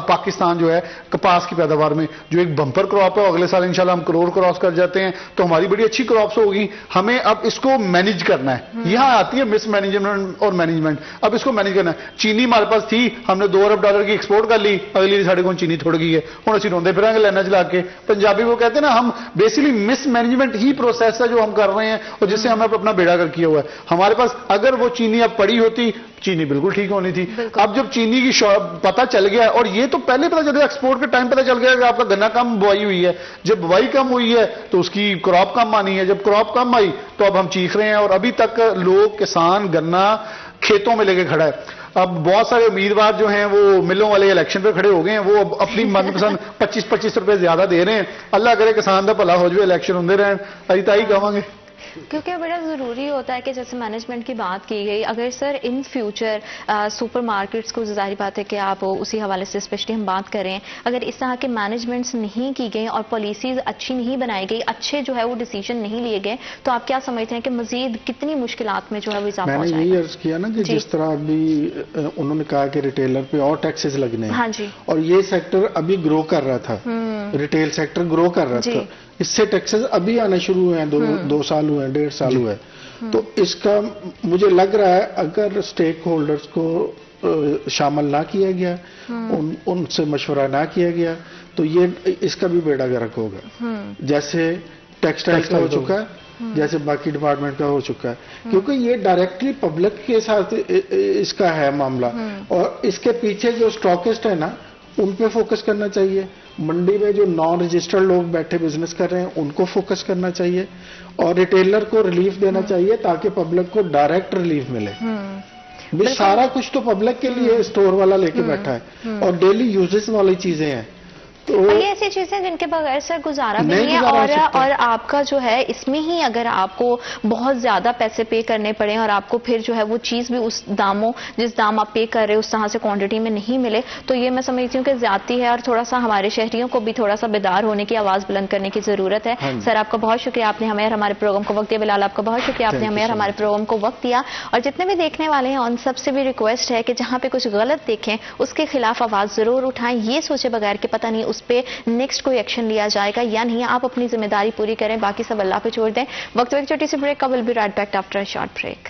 پاکستان جو ہے کپاس کی پیداوار میں, جو ایک بمپر کراپ ہے. اگلے سال انشاءاللہ ہم کروڑ کراس کر جاتے ہیں تو ہماری بڑی اچھی کراپس ہوگی. ہمیں اب اس کو مینیج کرنا ہے. یہاں آتی ہے مس مینجمنٹ اور مینجمنٹ, اب اس کو مینیج کرنا ہے. چینی ہمارے پاس تھی, ہم نے $2 ارب کی ایکسپورٹ کر لی, اگلی ساڑھے کو چینی تھوڑ گئی ہے, ہوں اسی روندے پھریں گے لینا چلا کے. پنجابی وہ کہتے ہیں نا, ہم بیسیکلی مس مینجمنٹ ہی پروسیس ہے جو ہم کر رہے ہیں, اور جس سے ہمیں اپنا بیڑا کر کیا ہوا ہے. ہمارے پاس اگر وہ چینی اب پڑی ہوتی, چینی بالکل ٹھیک ہونی تھی. اب جب چینی کی پتہ چل گیا, اور یہ تو پہلے پتہ چل گیا, ایکسپورٹ کے ٹائم پتہ چل گیا کہ آپ کا گنا کم بوائی ہوئی ہے. جب بوائی کم ہوئی ہے تو اس کی کراپ کم آنی ہے, جب کراپ کم آئی تو اب ہم چیخ رہے ہیں, اور ابھی تک لوگ کسان گنا کھیتوں میں لے کے کھڑا ہے. اب بہت سارے امیدوار جو ہیں وہ ملوں والے الیکشن پہ کھڑے ہو گئے ہیں, وہ اب اپنی من پسند 25 روپے زیادہ دے رہے ہیں. اللہ کرے کسان کا بھلا ہو جائے, الیکشن ہوندے رہیں, ائی تائی کہاں گے. کیونکہ بڑا ضروری ہوتا ہے کہ جیسے مینجمنٹ کی بات کی گئی, اگر سر ان فیوچر سپر مارکیٹس کو ظاہری بات ہے کہ آپ اسی حوالے سے اسپیشلی ہم بات کریں, اگر اس طرح کے مینجمنٹس نہیں کی گئی اور پالیسیز اچھی نہیں بنائی گئی, اچھے جو ہے وہ ڈیسیجن نہیں لیے گئے, تو آپ کیا سمجھتے ہیں کہ مزید کتنی مشکلات میں جو ہے وہ اضافہ ہو جائے گا؟ میں نے یہی عرض کیا نا کہ جس طرح ابھی انہوں نے کہا کہ ریٹیلر پہ اور ٹیکسز لگنے ہیں, ہاں جی, اور یہ سیکٹر ابھی گرو کر رہا تھا, ریٹیل سیکٹر گرو کر رہا تھا, اس سے ٹیکسز ابھی آنے شروع ہوئے ہیں, 2 سال ہوئے ہیں, 1.5 سال ہوئے ہیں. تو اس کا مجھے لگ رہا ہے اگر اسٹیک ہولڈرز کو شامل نہ کیا گیا, ان سے مشورہ نہ کیا گیا, تو یہ اس کا بھی بیڑا گرک ہوگا, جیسے ٹیکسٹائل کا ہو چکا ہے, جیسے باقی ڈپارٹمنٹ کا ہو چکا ہے. کیونکہ یہ ڈائریکٹلی پبلک کے ساتھ اس کا ہے معاملہ, اور اس کے پیچھے جو اسٹاکسٹ ہے نا ان پہ فوکس کرنا چاہیے. منڈی میں جو نان رجسٹرڈ لوگ بیٹھے بزنس کر رہے ہیں ان کو فوکس کرنا چاہیے, اور ریٹیلر کو ریلیف دینا چاہیے تاکہ پبلک کو ڈائریکٹ ریلیف ملے. سارا کچھ تو پبلک کے لیے اسٹور والا لے کے بیٹھا ہے, اور ڈیلی یوزز والی چیزیں ہیں. اور یہ ایسی چیزیں جن کے بغیر سر گزارا بھی نہیں ہے, اور آپ کا جو ہے اس میں ہی اگر آپ کو بہت زیادہ پیسے پے کرنے پڑے اور آپ کو پھر جو ہے وہ چیز بھی اس داموں جس دام آپ پے کر رہے اس طرح سے کوانٹٹی میں نہیں ملے, تو یہ میں سمجھتی ہوں کہ زیادتی ہے, اور تھوڑا سا ہمارے شہریوں کو بھی تھوڑا سا بیدار ہونے کی آواز بلند کرنے کی ضرورت ہے. سر آپ کا بہت شکریہ, آپ نے ہمیں ہمارے پروگرام کو وقت دیا. بلال آپ کا بہت شکریہ, آپ نے ہمیں ہمارے پروگرام کو وقت دیا. اور جتنے بھی دیکھنے والے ہیں ان سب سے بھی ریکویسٹ ہے کہ جہاں پہ کچھ غلط دیکھیں اس کے خلاف آواز ضرور اٹھائیں, یہ سوچے بغیر کہ پتہ نہیں اس پہ نیکسٹ کوئی ایکشن لیا جائے گا یا نہیں. آپ اپنی ذمہ داری پوری کریں, باقی سب اللہ پہ چھوڑ دیں. وقت ایک چھوٹی سی بریک کا, will be right back after a short break.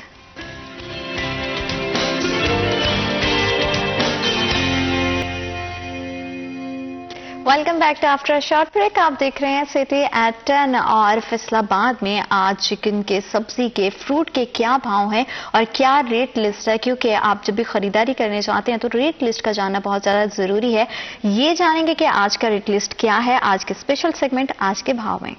Welcome back to after a short break. آپ دیکھ رہے ہیں سٹی ایٹ 10, اور فیصل آباد میں آج چکن کے, سبزی کے, فروٹ کے کیا بھاؤ ہیں اور کیا ریٹ لسٹ ہے, کیونکہ آپ جب بھی خریداری کرنے چاہتے ہیں تو ریٹ لسٹ کا جاننا بہت زیادہ ضروری ہے. یہ جانیں گے کہ آج کا ریٹ لسٹ کیا ہے, آج کے اسپیشل سیگمنٹ آج کے بھاؤ میں.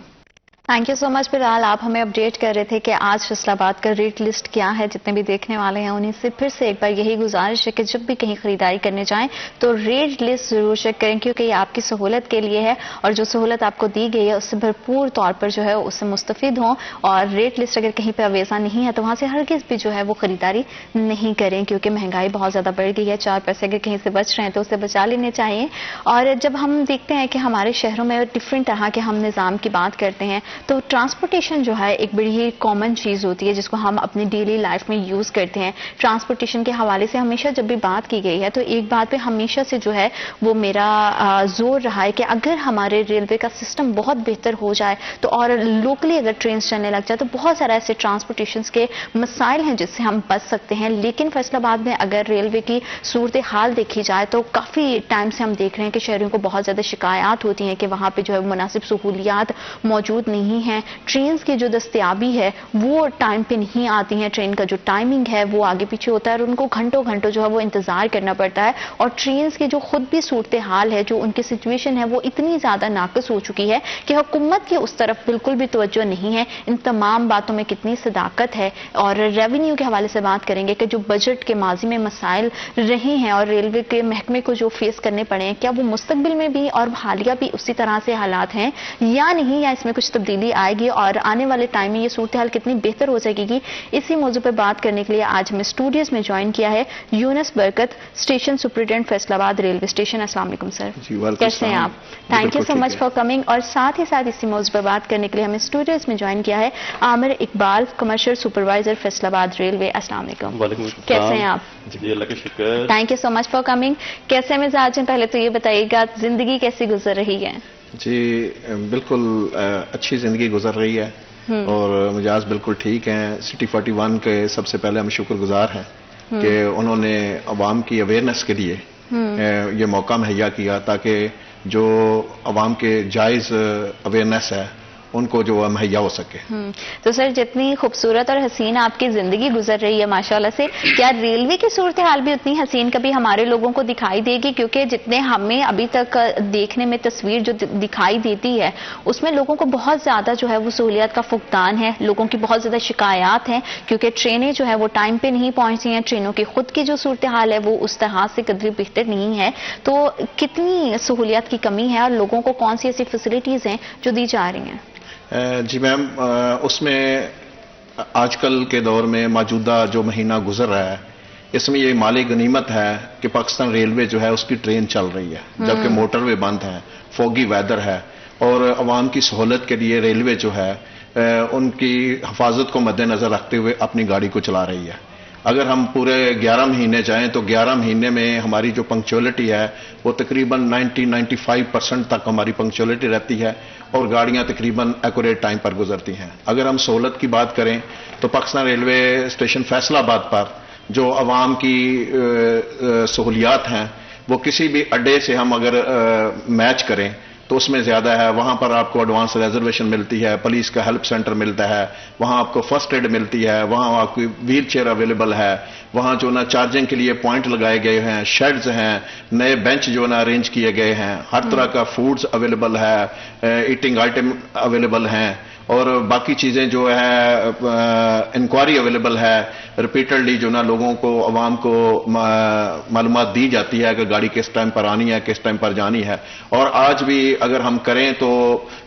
تھینک یو سو مچ بلال, آپ ہمیں اپڈیٹ کر رہے تھے کہ آج فیصل آباد کا ریٹ لسٹ کیا ہے. جتنے بھی دیکھنے والے ہیں انہیں سے پھر سے ایک بار یہی گزارش ہے کہ جب بھی کہیں خریداری کرنے جائیں تو ریٹ لسٹ ضرور چیک کریں, کیونکہ یہ آپ کی سہولت کے لیے ہے, اور جو سہولت آپ کو دی گئی ہے اس سے بھرپور طور پر جو ہے اس سے مستفید ہوں. اور ریٹ لسٹ اگر کہیں پہ اویزا نہیں ہے تو وہاں سے ہرگز بھی جو ہے وہ خریداری نہیں کریں, کیونکہ مہنگائی بہت زیادہ بڑھ گئی ہے. 4 پیسے اگر کہیں سے بچ رہے ہیں تو اسے بچا لینے چاہیے. اور جب ہم دیکھتے ہیں کہ ہمارے شہروں میں ڈفرینٹ طرح کے ہم نظام کی بات کرتے ہیں تو ٹرانسپورٹیشن جو ہے ایک بڑی ہی کامن چیز ہوتی ہے جس کو ہم اپنی ڈیلی لائف میں یوز کرتے ہیں. ٹرانسپورٹیشن کے حوالے سے ہمیشہ جب بھی بات کی گئی ہے تو ایک بات پہ ہمیشہ سے جو ہے وہ میرا زور رہا ہے کہ اگر ہمارے ریلوے کا سسٹم بہت بہتر ہو جائے تو, اور لوکلی اگر ٹرینز چلنے لگ جائے تو بہت سارے ایسے ٹرانسپورٹیشن کے مسائل ہیں جس سے ہم بچ سکتے ہیں. لیکن فیصل آباد میں اگر ریلوے کی صورتحال دیکھی جائے تو کافی ٹائم سے ہم دیکھ رہے ہیں کہ شہریوں کو بہت زیادہ شکایات ہوتی ہیں کہ وہاں پہ جو ہے مناسب سہولیات موجود نہیں ہیں. ٹرینز کی جو دستیابی ہے وہ ٹائم پہ نہیں آتی ہیں, ٹرین کا جو ٹائمنگ ہے وہ آگے پیچھے ہوتا ہے اور ان کو گھنٹوں گھنٹوں جو ہے وہ انتظار کرنا پڑتا ہے. اور ٹرینز کی جو خود بھی صورتحال ہے, جو ان کی سچویشن ہے, وہ اتنی زیادہ ناقص ہو چکی ہے کہ حکومت کی اس طرف بالکل بھی توجہ نہیں ہے. ان تمام باتوں میں کتنی صداقت ہے. اور ریونیو کے حوالے سے بات کریں گے کہ جو بجٹ کے ماضی میں مسائل رہے ہیں اور ریلوے کے محکمے کو جو فیس کرنے پڑے ہیں, کیا وہ مستقبل میں بھی اور حالیہ بھی اسی طرح سے حالات ہیں یا نہیں, یا اس میں کچھ تبدیلی آئے گی اور آنے والے ٹائم میں یہ صورتحال کتنی بہتر ہو سکے گی. اسی موضوع پر بات کرنے کے لیے آج ہمیں اسٹوڈیوز میں جوائن کیا ہے یونس برکت, اسٹیشن سپرنٹینڈنٹ فیصل آباد ریلوے اسٹیشن. السلام علیکم سر, کیسے ہیں آپ؟ Thank you so much for coming. اور ساتھ ہی ساتھ اسی موضوع پر بات کرنے کے لیے ہمیں اسٹوڈیوز میں جوائن کیا ہے عامر اقبال, کمرشل سپروائزر فیصل آباد ریلوے. السلام علیکم, کیسے ہیں آپ؟ جی اللہ کا شکر. Thank you so much for coming. کیسے مزاج ہیں, پہلے تو یہ بتائیے گا زندگی کیسی گزر رہی ہے؟ جی بالکل اچھی زندگی گزر رہی ہے اور مزاج بالکل ٹھیک ہیں. سٹی 41 کے سب سے پہلے ہم شکر گزار ہیں کہ انہوں نے عوام کی اویئرنیس کے لیے یہ موقع مہیا کیا تاکہ جو عوام کے جائز اویئرنیس ہے ان کو جو مہیا ہو سکے. تو سر جتنی خوبصورت اور حسین آپ کی زندگی گزر رہی ہے ماشاءاللہ سے, کیا ریلوے کی صورتحال بھی اتنی حسین کبھی ہمارے لوگوں کو دکھائی دے گی؟ کیونکہ جتنے ہمیں ابھی تک دیکھنے میں تصویر جو دکھائی دیتی ہے اس میں لوگوں کو بہت زیادہ جو ہے وہ سہولیات کا فقدان ہے, لوگوں کی بہت زیادہ شکایات ہیں کیونکہ ٹرینیں جو ہے وہ ٹائم پہ نہیں پہنچتی ہیں, ٹرینوں کی خود کی جو صورتحال ہے وہ اس طرح سے قدری بہتر نہیں ہے. تو کتنی سہولیات کی کمی ہے اور لوگوں کو کون سی ایسی فیسلٹیز ہیں جو دی جا رہی ہیں؟ جی میم, اس میں آج کل کے دور میں موجودہ جو مہینہ گزر رہا ہے اس میں یہ مالی غنیمت ہے کہ پاکستان ریلوے جو ہے اس کی ٹرین چل رہی ہے, جبکہ موٹر وے بند ہے, فوگی ویدر ہے, اور عوام کی سہولت کے لیے ریلوے جو ہے ان کی حفاظت کو مد نظر رکھتے ہوئے اپنی گاڑی کو چلا رہی ہے. اگر ہم پورے 11 مہینے جائیں تو 11 مہینے میں ہماری جو پنکچولیٹی ہے وہ تقریباً 90-95% تک ہماری پنکچولیٹی رہتی ہے اور گاڑیاں تقریباً ایکوریٹ ٹائم پر گزرتی ہیں. اگر ہم سہولت کی بات کریں تو پاکستان ریلوے اسٹیشن فیصل آباد پر جو عوام کی سہولیات ہیں وہ کسی بھی اڈے سے ہم اگر میچ کریں تو اس میں زیادہ ہے. وہاں پر آپ کو ایڈوانس ریزرویشن ملتی ہے, پولیس کا ہیلپ سینٹر ملتا ہے, وہاں آپ کو فرسٹ ایڈ ملتی ہے, وہاں آپ کی ویل چیئر اویلیبل ہے, وہاں جو نا چارجنگ کے لیے پوائنٹ لگائے گئے ہیں, شیڈز ہیں, نئے بینچ جو نا ارینج کیے گئے ہیں, ہر طرح کا فوڈز اویلیبل ہے, ایٹنگ آئٹم اویلیبل ہیں. اور باقی چیزیں جو ہے انکوائری اویلیبل ہے، ریپیٹڈلی جو نا لوگوں کو، عوام کو معلومات دی جاتی ہے کہ گاڑی کس ٹائم پر آنی ہے، کس ٹائم پر جانی ہے. اور آج بھی اگر ہم کریں تو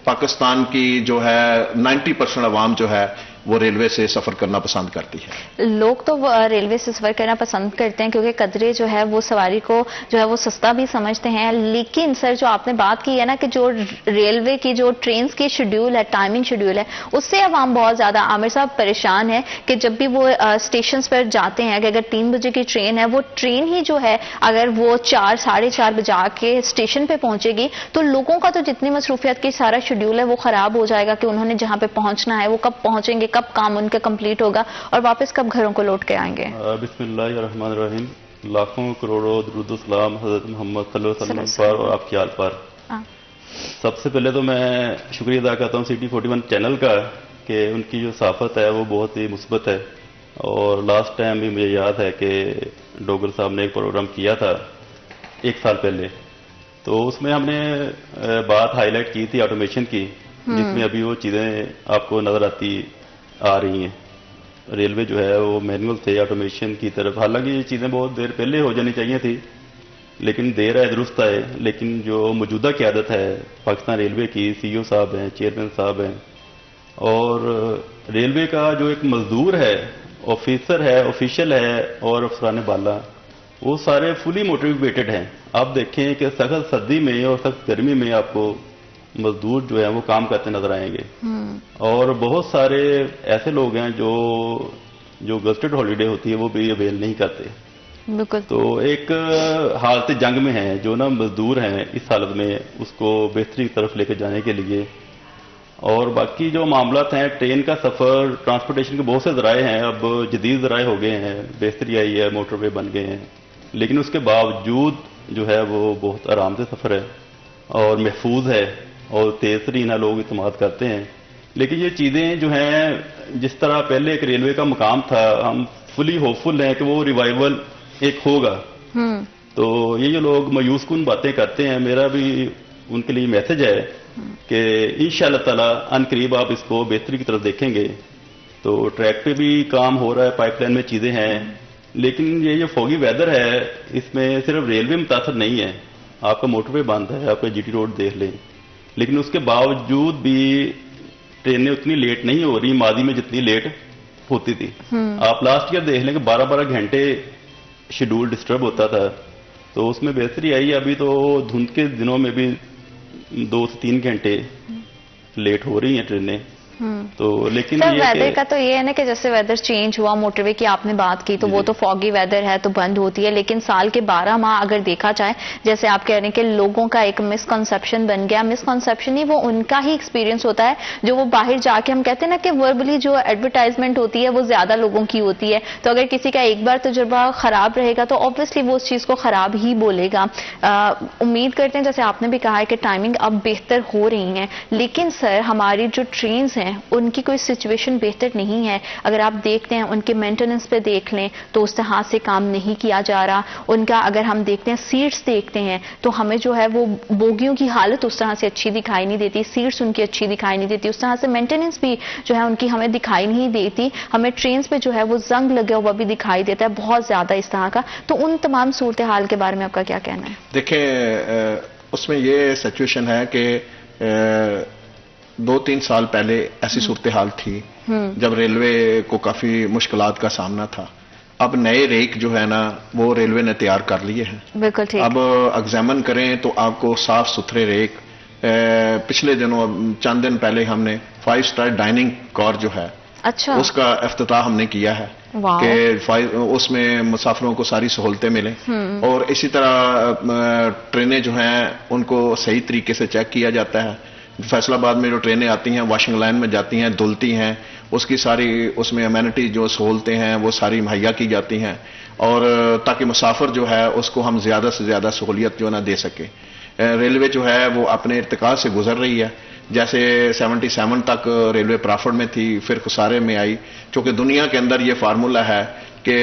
پاکستان کی جو ہے 90% عوام جو ہے وہ ریلوے سے سفر کرنا پسند کرتی ہے. لوگ تو ریلوے سے سفر کرنا پسند کرتے ہیں کیونکہ قدرے جو ہے وہ سواری کو جو ہے وہ سستا بھی سمجھتے ہیں. لیکن سر جو آپ نے بات کی ہے نا کہ جو ریلوے کی جو ٹرینز کی شیڈیول ہے، ٹائمنگ شیڈیول ہے، اس سے عوام بہت زیادہ، عامر صاحب پریشان ہے کہ جب بھی وہ اسٹیشنز پر جاتے ہیں کہ اگر 3 بجے کی ٹرین ہے، وہ ٹرین ہی جو ہے اگر وہ 4 ساڑھے 4 بجا کے اسٹیشن پہ پہنچے گی تو لوگوں کا تو جتنی مصروفیات کی سارا شیڈیول ہے وہ خراب ہو جائے گا کہ انہوں نے جہاں پہ پہنچنا ہے وہ کب پہنچیں گے، کب کام ان کا کمپلیٹ ہوگا اور واپس کب گھروں کو لوٹ کے آئیں گے. بسم اللہ الرحمن الرحیم. لاکھوں کروڑوں درود و سلام حضرت محمد صلی اللہ علیہ وسلم پر اور آپ کی آل پر. سب سے پہلے تو میں شکریہ ادا کرتا ہوں City 41 چینل کا کہ ان کی جو صحافت ہے وہ بہت ہی مثبت ہے. اور لاسٹ ٹائم بھی مجھے یاد ہے کہ ڈوگر صاحب نے ایک پروگرام کیا تھا 1 سال پہلے، تو اس میں ہم نے بات ہائی لائٹ کی تھی آٹومیشن کی، جس میں ابھی وہ چیزیں آپ کو نظر آ رہی ہیں. ریلوے جو ہے وہ مینول سے آٹومیشن کی طرف، حالانکہ یہ چیزیں بہت دیر پہلے ہو جانی چاہیے تھی لیکن دیر ہے درست ہے. لیکن جو موجودہ قیادت ہے پاکستان ریلوے کی، CEO صاحب ہیں، چیئرمین صاحب ہیں، اور ریلوے کا جو ایک مزدور ہے، آفیسر ہے، آفیشل ہے اور افسران بالا، وہ سارے فلی موٹیویٹڈ ہیں. آپ دیکھیں کہ سخت سردی میں اور سخت گرمی میں آپ کو مزدور جو ہیں وہ کام کرتے نظر آئیں گے. اور بہت سارے ایسے لوگ ہیں جو گزٹڈ ہالیڈے ہوتی ہے وہ بھی اویل نہیں کرتے. بالکل. تو ایک حالت جنگ میں ہیں جو نا مزدور ہیں اس حالت میں اس کو بہتری کی طرف لے کے جانے کے لیے. اور باقی جو معاملات ہیں، ٹرین کا سفر، ٹرانسپورٹیشن کے بہت سے ذرائع ہیں، اب جدید ذرائع ہو گئے ہیں، بہتری آئی ہے، موٹر وے بن گئے ہیں، لیکن اس کے باوجود جو ہے وہ بہت آرام سے سفر ہے اور محفوظ ہے اور تیز ترین لوگ اعتماد کرتے ہیں. لیکن یہ چیزیں جو ہیں جس طرح پہلے ایک ریلوے کا مقام تھا، ہم فلی ہوپ فل ہیں کہ وہ ریوائول ایک ہوگا. تو یہ جو لوگ مایوس کن باتیں کرتے ہیں، میرا بھی ان کے لیے میسج ہے کہ انشاءاللہ تعالی ان قریب آپ اس کو بہتری کی طرف دیکھیں گے. تو ٹریک پہ بھی کام ہو رہا ہے، پائپ لائن میں چیزیں ہیں، لیکن یہ جو فوگی ویدر ہے اس میں صرف ریلوے متاثر نہیں ہے. آپ کا موٹر وے بند ہے، آپ کا GT روڈ دیکھ لیں، لیکن اس کے باوجود بھی ٹرینیں اتنی لیٹ نہیں ہو رہی ماضی میں جتنی لیٹ ہوتی تھی. آپ لاسٹ ایئر دیکھ لیں کہ 12 گھنٹے شیڈول ڈسٹرب ہوتا تھا، تو اس میں بہتری آئی. ابھی تو دھند کے دنوں میں بھی 2 سے 3 گھنٹے لیٹ ہو رہی ہیں ٹرینیں. تو لیکن ویدر کا تو یہ ہے نا کہ جیسے ویدر چینج ہوا، موٹر وے کی آپ نے بات کی تو وہ تو فوگی ویدر ہے تو بند ہوتی ہے، لیکن سال کے 12 ماہ اگر دیکھا جائے، جیسے آپ کہہ رہے ہیں کہ لوگوں کا ایک مسکنسیپشن بن گیا. مسکنسیپشن ہی وہ ان کا ہی ایکسپیرینس ہوتا ہے جو وہ باہر جا کے، ہم کہتے ہیں نا کہ وربلی جو ایڈورٹائزمنٹ ہوتی ہے وہ زیادہ لوگوں کی ہوتی ہے. تو اگر کسی کا ایک بار تجربہ خراب رہے گا تو آبویسلی وہ اس چیز کو خراب ہی بولے گا. امید کرتے ہیں جیسے آپ نے بھی کہا ہے کہ ٹائمنگ اب بہتر ہو رہی ہیں، لیکن سر ہماری جو ٹرینز ہیں ان کی کوئی سچویشن بہتر نہیں ہے. اگر آپ دیکھتے ہیں ان کے مینٹیننس پہ دیکھ لیں تو اس طرح سے کام نہیں کیا جا رہا. ان کا اگر ہم دیکھتے ہیں سیٹس دیکھتے ہیں تو ہمیں جو ہے وہ بوگیوں کی حالت اس طرح سے اچھی دکھائی نہیں دیتی، سیٹس ان کی اچھی دکھائی نہیں دیتی، اس طرح سے مینٹیننس بھی جو ہے ان کی ہمیں دکھائی نہیں دیتی. ہمیں ٹرینز پہ جو ہے وہ زنگ لگا ہوا بھی دکھائی دیتا ہے بہت زیادہ اس طرح کا. تو ان تمام صورتحال کے بارے میں آپ کا کیا کہنا ہے؟ دیکھیں اس میں یہ سچویشن ہے کہ 2-3 سال پہلے ایسی صورتحال تھی جب ریلوے کو کافی مشکلات کا سامنا تھا. اب نئے ریک جو ہے نا وہ ریلوے نے تیار کر لیے ہیں. بالکل ٹھیک. اب ایگزامن کریں تو آپ کو صاف ستھرے ریک، پچھلے دنوں چند دن پہلے ہم نے 5 اسٹار ڈائننگ کار جو ہے اچھا اس کا افتتاح ہم نے کیا ہے کہ اس میں مسافروں کو ساری سہولتیں ملیں. اور اسی طرح ٹرینیں جو ہیں ان کو صحیح طریقے سے چیک کیا جاتا ہے. فیصل آباد میں جو ٹرینیں آتی ہیں واشنگ لائن میں جاتی ہیں، دھلتی ہیں، اس کی ساری اس میں امینٹی جو سہولتیں ہیں وہ ساری مہیا کی جاتی ہیں، اور تاکہ مسافر جو ہے اس کو ہم زیادہ سے زیادہ سہولیت جو نہ دے سکیں. ریلوے جو ہے وہ اپنے ارتقاء سے گزر رہی ہے. جیسے 77 تک ریلوے پرافٹ میں تھی، پھر خسارے میں آئی، چونکہ دنیا کے اندر یہ فارمولہ ہے کہ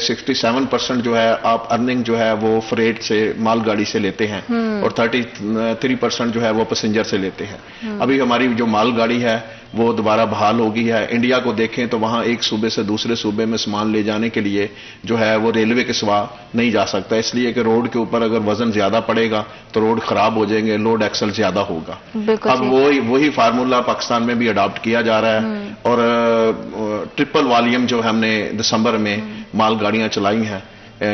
67% جو ہے آپ ارننگ جو ہے وہ فریٹ سے مال گاڑی سے لیتے ہیں اور 33% جو ہے وہ پیسنجر سے لیتے ہیں. ابھی ہماری جو مال گاڑی ہے وہ دوبارہ بحال ہو گئی ہے. انڈیا کو دیکھیں تو وہاں ایک صوبے سے دوسرے صوبے میں سامان لے جانے کے لیے جو ہے وہ ریلوے کے سوا نہیں جا سکتا, اس لیے کہ روڈ کے اوپر اگر وزن زیادہ پڑے گا تو روڈ خراب ہو جائیں گے, لوڈ ایکسل زیادہ ہوگا. اب وہی فارمولا پاکستان میں بھی اڈاپٹ کیا جا رہا ہے اور ٹرپل والیوم جو ہم نے دسمبر میں مال گاڑیاں چلائی ہیں.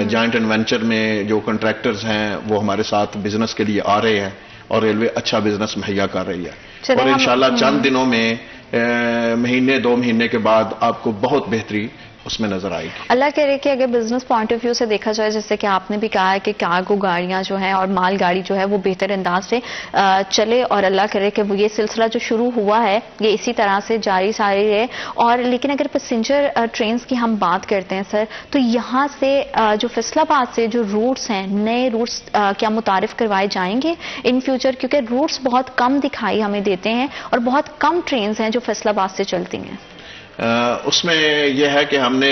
جوائنٹ انوینچر میں جو کنٹریکٹرز ہیں وہ ہمارے ساتھ بزنس کے لیے آ رہے ہیں اور ریلوے اچھا بزنس مہیا کر رہی ہے اور انشاءاللہ چند دنوں میں مہینے 2 مہینے کے بعد آپ کو بہت بہتری اس میں نظر آئے گی. اللہ کرے کہ اگر بزنس پوائنٹ آف ویو سے دیکھا جائے, جیسے کہ آپ نے بھی کہا ہے کہ کارگو گاڑیاں جو ہیں اور مال گاڑی جو ہے وہ بہتر انداز سے چلے, اور اللہ کرے کہ وہ یہ سلسلہ جو شروع ہوا ہے یہ اسی طرح سے جاری ساری رہے. اور لیکن اگر پیسنجر ٹرینز کی ہم بات کرتے ہیں سر, تو یہاں سے جو فیصل آباد سے جو روٹس ہیں, نئے روٹس کیا متعارف کروائے جائیں گے ان فیوچر, کیونکہ روٹس بہت کم دکھائی ہمیں دیتے ہیں اور بہت کم ٹرینز ہیں جو فیصل آباد سے چلتی ہیں. اس میں یہ ہے کہ ہم نے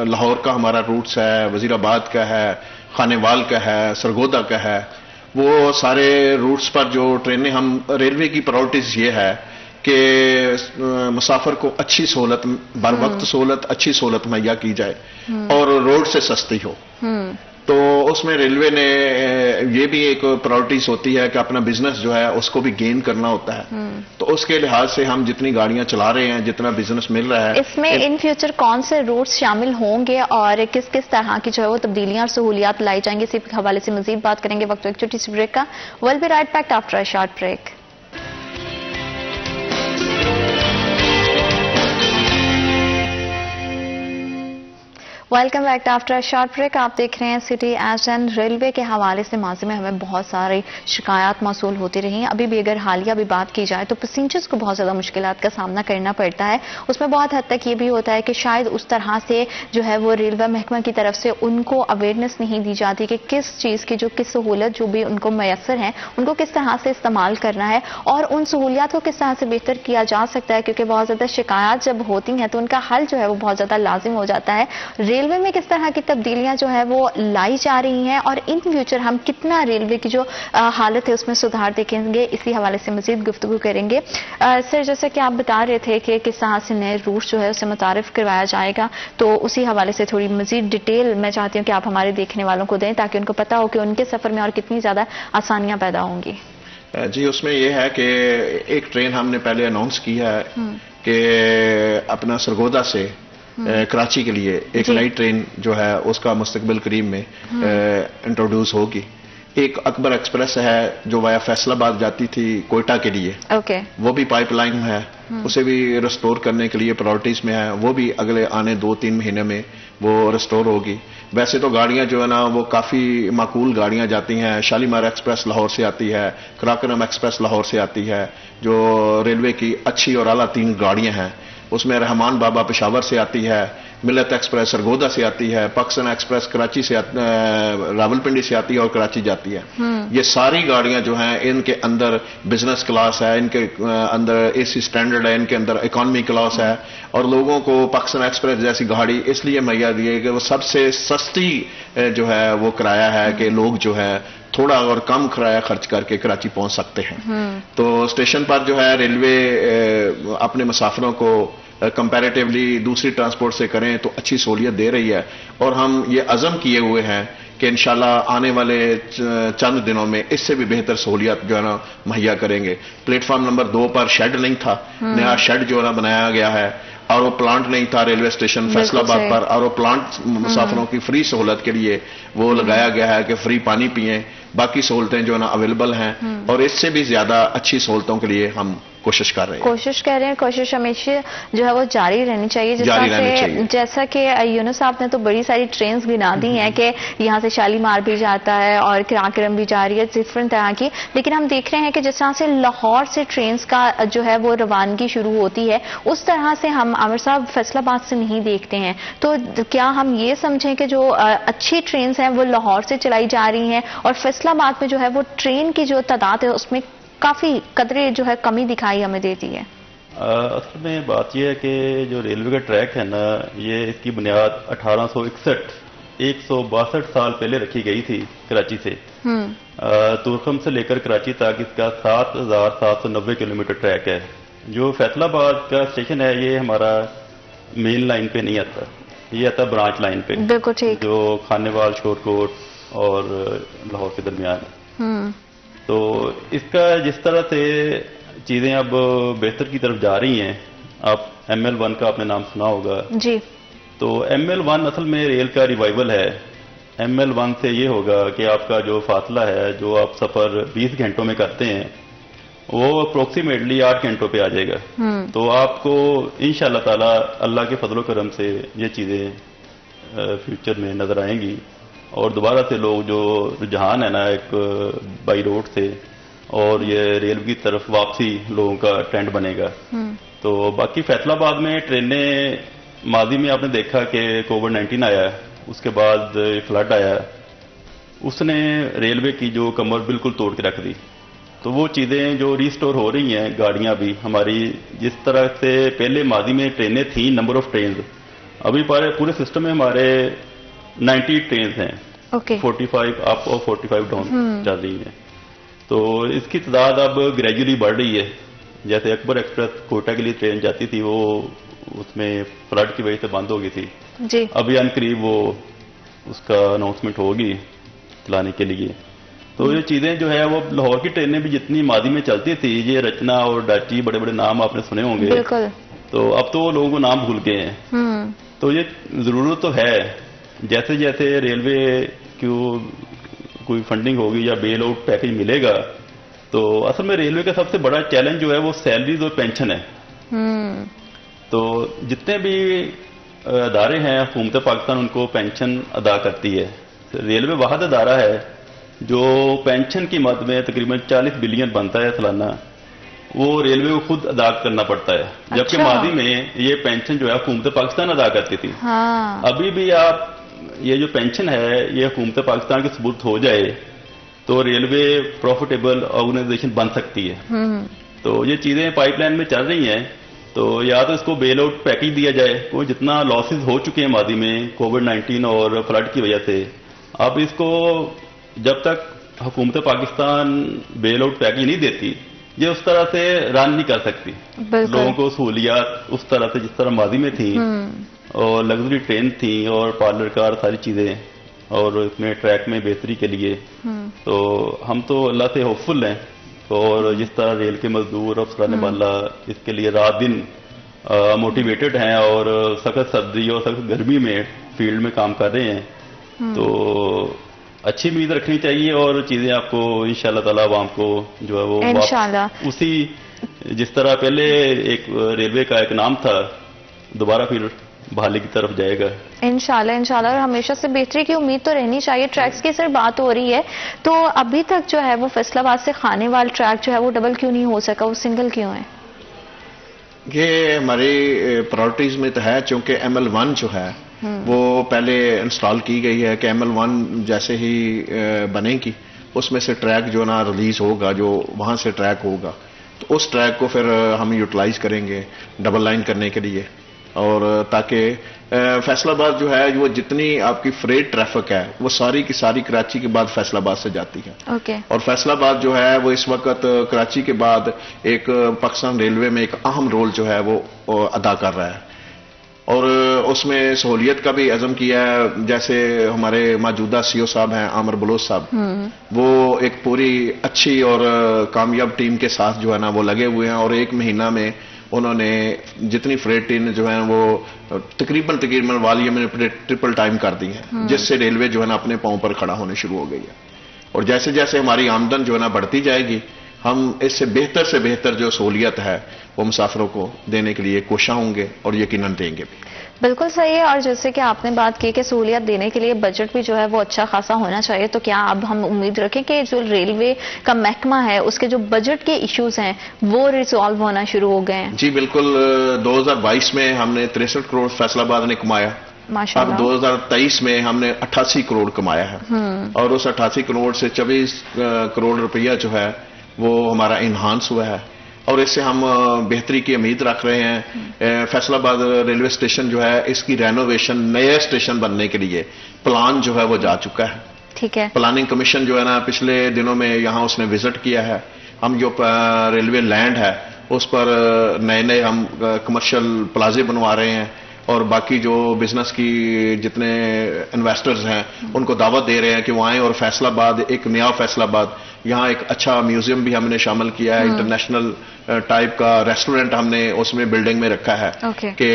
لاہور کا ہمارا روٹس ہے, وزیر آباد کا ہے, خانے وال کا ہے, سرگودا کا ہے, وہ سارے روٹس پر جو ٹرینیں ہم ریلوے کی پرائورٹیز یہ ہے کہ مسافر کو اچھی سہولت, بر وقت سہولت, اچھی سہولت مہیا کی جائے اور روڈ سے سستی ہو. تو اس میں ریلوے نے یہ بھی ایک پرائورٹیز ہوتی ہے کہ اپنا بزنس جو ہے اس کو بھی گین کرنا ہوتا ہے. تو اس کے لحاظ سے ہم جتنی گاڑیاں چلا رہے ہیں, جتنا بزنس مل رہا ہے, اس میں ان فیوچر کون سے روٹس شامل ہوں گے اور کس کس طرح کی جو ہے وہ تبدیلیاں اور سہولیات لائی جائیں گے, اسی حوالے سے مزید بات کریں گے. وقت ایک چھوٹی سی بریک کا. We'll be right back after a short break. Welcome back after a short break. آپ دیکھ رہے ہیں سٹی ایج اینڈ. ریلوے کے حوالے سے ماضی میں ہمیں بہت ساری شکایات موصول ہوتی رہی ہیں. ابھی بھی اگر حالیہ بھی بات کی جائے تو پیسنجرز کو بہت زیادہ مشکلات کا سامنا کرنا پڑتا ہے. اس میں بہت حد تک یہ بھی ہوتا ہے کہ شاید اس طرح سے جو ہے وہ ریلوے محکمہ کی طرف سے ان کو اویئرنیس نہیں دی جاتی کہ کس چیز کی جو کس سہولت جو بھی ان کو میسر ہیں ان کو کس طرح سے استعمال کرنا ہے اور ان سہولیات کو کس طرح سے بہتر کیا جا سکتا ہے, کیونکہ بہت زیادہ شکایات جب ہوتی ہیں تو ان کا حل جو ہے وہ بہت زیادہ لازم ہو جاتا ہے. ریلوے میں کس طرح کی تبدیلیاں جو ہے وہ لائی جا رہی ہیں اور ان فیوچر ہم کتنا ریلوے کی جو حالت ہے اس میں سدھار دیکھیں گے, اسی حوالے سے مزید گفتگو کریں گے. سر, جیسے کہ آپ بتا رہے تھے کہ کس طرح سے نئے روٹ جو ہے اسے متعارف کروایا جائے گا, تو اسی حوالے سے تھوڑی مزید ڈیٹیل میں چاہتی ہوں کہ آپ ہمارے دیکھنے والوں کو دیں تاکہ ان کو پتا ہو کہ ان کے سفر میں اور کتنی زیادہ آسانیاں پیدا ہوں گی. جی, اس میں یہ ہے کہ ایک ٹرین ہم نے پہلے اناؤنس کی ہے کہ اپنا سرگودا سے کراچی کے لیے ایک نئی ٹرین جو ہے اس کا مستقبل قریب میں انٹروڈیوس ہوگی. ایک اکبر ایکسپریس ہے جو وایا فیصل آباد جاتی تھی کوئٹہ کے لیے, وہ بھی پائپ لائن ہے, اسے بھی ریسٹور کرنے کے لیے پرائورٹیز میں ہے, وہ بھی اگلے آنے 2-3 مہینے میں وہ ریسٹور ہوگی. ویسے تو گاڑیاں جو ہے نا وہ کافی معقول گاڑیاں جاتی ہیں. شالیمار ایکسپریس لاہور سے آتی ہے, کراکرم ایکسپریس لاہور سے آتی ہے, جو ریلوے کی اچھی اور اعلیٰ 3 گاڑیاں ہیں. اس میں رحمان بابا پشاور سے آتی ہے, ملت ایکسپریس سرگودا سے آتی ہے, پاکستان ایکسپریس کراچی سے راولپنڈی سے آتی ہے اور کراچی جاتی ہے. یہ ساری گاڑیاں جو ہیں ان کے اندر بزنس کلاس ہے, ان کے اندر اے سی اسٹینڈرڈ ہے, ان کے اندر اکانومی کلاس ہے, اور لوگوں کو پاکستان ایکسپریس جیسی گاڑی اس لیے مہیا دی ہے کہ وہ سب سے سستی جو ہے وہ کرایہ ہے کہ لوگ جو ہے تھوڑا اور کم کرایہ خرچ کر کے کراچی پہنچ سکتے ہیں. تو اسٹیشن پر جو ہے ریلوے اپنے مسافروں کو کمپیریٹیولی دوسری ٹرانسپورٹ سے کریں تو اچھی سہولیت دے رہی ہے, اور ہم یہ عزم کیے ہوئے ہیں کہ انشاءاللہ آنے والے چند دنوں میں اس سے بھی بہتر سہولیات جو ہے نا مہیا کریں گے. پلیٹ فارم نمبر 2 پر شیڈ نہیں تھا, نیا شیڈ جو ہے نا بنایا گیا ہے. آر او پلانٹ نہیں تھا ریلوے اسٹیشن فیصل آباد پر, آر او پلانٹ مسافروں کی فری سہولت کے لیے وہ لگایا گیا ہے کہ فری پانی پئیں. باقی سہولتیں جو ہے نا اویلیبل ہیں, اور اس سے بھی زیادہ اچھی سہولتوں کے لیے ہم کوشش کر رہے ہیں. کوشش ہمیشہ جو ہے وہ جاری رہنی چاہیے. جیسا کہ یونس صاحب نے تو بڑی ساری ٹرینز گنا دی ہیں کہ یہاں سے شالیمار بھی جاتا ہے اور کراکرم بھی جا رہی ہے, ڈفرنٹ طرح کی, لیکن ہم دیکھ رہے ہیں کہ جس طرح سے لاہور سے ٹرینز کا جو ہے وہ روانگی شروع ہوتی ہے اس طرح سے ہم عامر صاحب فیصل آباد سے نہیں دیکھتے ہیں. تو کیا ہم یہ سمجھیں کہ جو اچھی ٹرینز ہیں وہ لاہور سے چلائی جا رہی ہیں اور فیصل آباد میں جو ہے وہ ٹرین کی جو تعداد ہے اس میں کافی قدرے جو ہے کمی دکھائی ہمیں دیتی ہے؟ اصل میں بات یہ ہے کہ جو ریلوے کا ٹریک ہے نا، یہ اس کی بنیاد 1861 162 سال پہلے رکھی گئی تھی کراچی سے. تورخم سے لے کر کراچی تک اس کا 7790 کلومیٹر ٹریک ہے. جو فیصل آباد کا اسٹیشن ہے یہ ہمارا مین لائن پہ نہیں آتا، یہ آتا برانچ لائن پہ، بالکل ٹھیک، جو کھانے وال شور کوٹ اور لاہور کے درمیان ہے. تو اس کا جس طرح سے چیزیں اب بہتر کی طرف جا رہی ہیں، اب ML1 کا آپ نے نام سنا ہوگا جی. تو ML1 اصل میں ریل کا ریوائول ہے. ML1 سے یہ ہوگا کہ آپ کا جو فاصلہ ہے، جو آپ سفر 20 گھنٹوں میں کرتے ہیں، وہ اپروکسیمیٹلی 8 گھنٹوں پہ آ جائے گا. تو آپ کو انشاءاللہ تعالی اللہ کے فضل و کرم سے یہ چیزیں فیوچر میں نظر آئیں گی، اور دوبارہ سے لوگ جو رجحان ہے نا ایک بائی روڈ سے اور یہ ریل کی طرف واپسی لوگوں کا ٹرینڈ بنے گا. تو باقی فیصل آباد میں ٹرینیں ماضی میں آپ نے دیکھا کہ کووڈ-19 آیا، اس کے بعد فلڈ آیا، اس نے ریلوے کی جو کمر بالکل توڑ کے رکھ دی. تو وہ چیزیں جو ریسٹور ہو رہی ہیں، گاڑیاں بھی ہماری جس طرح سے پہلے ماضی میں ٹرینیں تھیں، نمبر آف ٹرینز، ابھی پورے سسٹم میں ہمارے 90 ٹرینز ہیں، 45 اپ اور 45 ڈاؤن چل رہی ہیں. تو اس کی تعداد اب گریجولی بڑھ رہی ہے. جیسے اکبر ایکسپریس کوئٹہ کے لیے ٹرین جاتی تھی، وہ اس میں فلڈ کی وجہ سے بند ہو گئی تھی جی. ابھی ان قریب وہ اس کا اناؤنسمنٹ ہوگی چلانے کے لیے. تو یہ چیزیں جو ہے وہ لاہور کی ٹرینیں بھی جتنی ماضی میں چلتی تھی، یہ رچنا اور ڈاچی بڑے بڑے نام آپ نے سنے ہوں گے، بالکل. تو اب تو لوگوں کو نام بھول گئے ہیں. تو یہ ضرورت تو ہے، جیسے جیسے ریلوے کی کوئی فنڈنگ ہوگی یا بیل آؤٹ پیکج ملے گا، تو اصل میں ریلوے کا سب سے بڑا چیلنج جو ہے وہ سیلریز اور پینشن ہے. تو جتنے بھی ادارے ہیں حکومت پاکستان ان کو پینشن ادا کرتی ہے. ریلوے واحد ادارہ ہے جو پینشن کی مد میں تقریباً 40 بلین بنتا ہے سالانہ، وہ ریلوے کو خود ادا کرنا پڑتا ہے. جبکہ ماضی میں یہ پینشن جو ہے حکومت پاکستان ادا کرتی تھی. ابھی بھی آپ یہ جو پینشن ہے یہ حکومت پاکستان کے ثبوت ہو جائے تو ریلوے پروفیٹیبل آرگنائزیشن بن سکتی ہے. تو یہ چیزیں پائپ لائن میں چل رہی ہیں. تو یا تو اس کو بیل آؤٹ پیکج دیا جائے، کوئی جتنا لاسز ہو چکے ہیں ماضی میں کووڈ-19 اور فلڈ کی وجہ سے، اب اس کو جب تک حکومت پاکستان بیل آؤٹ پیکج نہیں دیتی یہ اس طرح سے رن نہیں کر سکتی. لوگوں کو سہولیات اس طرح سے جس طرح ماضی میں تھی، اور لگژری ٹرین تھی اور پارلر کار ساری چیزیں، اور اس میں ٹریک میں بہتری کے لیے. تو ہم تو اللہ سے ہوپ فل ہیں، اور جس طرح ریل کے مزدور افسران والا اس کے لیے رات دن موٹیویٹڈ ہیں اور سخت سردی اور سخت گرمی میں فیلڈ میں کام کر رہے ہیں. تو اچھی امید رکھنی چاہیے، اور چیزیں آپ کو انشاءاللہ تعالی عوام کو جو ہے وہ اسی جس طرح پہلے ایک ریلوے کا ایک نام تھا دوبارہ پھر بحالی کی طرف جائے گا انشاءاللہ. اور ہمیشہ سے بہتری کی امید تو رہنی چاہیے. ٹریکس کی سر بات ہو رہی ہے تو ابھی تک جو ہے وہ فیصل آباد سے خانے وال ٹریک جو ہے وہ ڈبل کیوں نہیں ہو سکا، وہ سنگل کیوں ہے؟ یہ ہماری پرائرٹیز میں تو ہے، چونکہ ML1 جو ہے وہ پہلے انسٹال کی گئی ہے کہ ML1 جیسے ہی بنے گی اس میں سے ٹریک جو نا ریلیز ہوگا، جو وہاں سے ٹریک ہوگا تو اس ٹریک کو پھر ہم یوٹیلائز کریں گے ڈبل لائن کرنے کے لیے، اور تاکہ فیصل آباد جو ہے وہ جتنی آپ کی فریٹ ٹریفک ہے وہ ساری کی ساری کراچی کے بعد فیصل آباد سے جاتی ہے. اور فیصل آباد جو ہے وہ اس وقت کراچی کے بعد ایک پاکستان ریلوے میں ایک اہم رول جو ہے وہ ادا کر رہا ہے، اور اس میں سہولیت کا بھی عزم کیا ہے. جیسے ہمارے موجودہ CO صاحب ہیں عامر بلوچ صاحب، وہ ایک پوری اچھی اور کامیاب ٹیم کے ساتھ جو ہے نا وہ لگے ہوئے ہیں، اور 1 مہینہ میں انہوں نے جتنی فریٹ ٹرین جو ہیں وہ تقریباً والیوم میں ٹرپل ٹائم کر دی ہیں، جس سے ریلوے جو ہے نا اپنے پاؤں پر کھڑا ہونے شروع ہو گئی ہے. اور جیسے جیسے ہماری آمدن جو ہے نا بڑھتی جائے گی، ہم اس سے بہتر جو سہولیت ہے وہ مسافروں کو دینے کے لیے کوشاں ہوں گے، اور یقیناً دیں گے بھی. بالکل صحیح ہے. اور جیسے کہ آپ نے بات کی کہ سہولیت دینے کے لیے بجٹ بھی جو ہے وہ اچھا خاصا ہونا چاہیے، تو کیا اب ہم امید رکھیں کہ جو ریلوے کا محکمہ ہے اس کے جو بجٹ کے ایشوز ہیں وہ ریزالو ہونا شروع ہو گئے ہیں؟ جی بالکل. 2022 میں ہم نے 63 کروڑ فیصل آباد نے کمایا، اب 2023 میں ہم نے 88 کروڑ کمایا ہے، اور اس 88 کروڑ سے 24 کروڑ روپیہ جو ہے وہ ہمارا انہانس ہوا ہے. اور اس سے ہم بہتری کی امید رکھ رہے ہیں. فیصل آباد ریلوے اسٹیشن جو ہے اس کی رینوویشن نئے اسٹیشن بننے کے لیے پلان جو ہے وہ جا چکا ہے. ٹھیک ہے. پلاننگ کمیشن جو ہے نا پچھلے دنوں میں یہاں اس نے وزٹ کیا ہے. ہم جو ریلوے لینڈ ہے اس پر نئے نئے ہم کمرشل پلازے بنوا رہے ہیں اور باقی جو بزنس کی جتنے انویسٹرز ہیں ان کو دعوت دے رہے ہیں کہ وہ آئیں اور فیصل آباد ایک نیا فیصل آباد یہاں ایک اچھا میوزیم بھی ہم نے شامل کیا ہے. انٹرنیشنل ٹائپ کا ریسٹورنٹ ہم نے اس میں بلڈنگ میں رکھا ہے کہ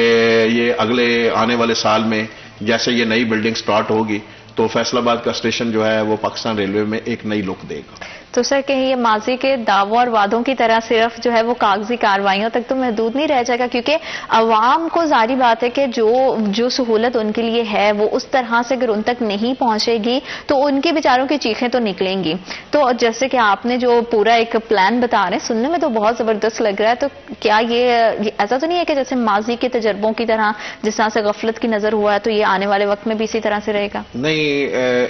یہ اگلے آنے والے سال میں جیسے یہ نئی بلڈنگ سٹارٹ ہوگی تو فیصل آباد کا اسٹیشن جو ہے وہ پاکستان ریلوے میں ایک نئی لک دے گا. تو سر کہیں یہ ماضی کے دعووں اور وعدوں کی طرح صرف جو ہے وہ کاغذی کارروائیوں تک تو محدود نہیں رہ جائے گا، کیونکہ عوام کو ظاہری بات ہے کہ جو سہولت ان کے لیے ہے وہ اس طرح سے اگر ان تک نہیں پہنچے گی تو ان کے بیچاروں کی چیخیں تو نکلیں گی. تو جیسے کہ آپ نے جو پورا ایک پلان بتا رہے ہیں سننے میں تو بہت زبردست لگ رہا ہے، تو کیا یہ ایسا تو نہیں ہے کہ جیسے ماضی کے تجربوں کی طرح جس طرح سے غفلت کی نظر ہوا ہے تو یہ آنے والے وقت میں بھی اسی طرح سے رہے گا؟ نہیں،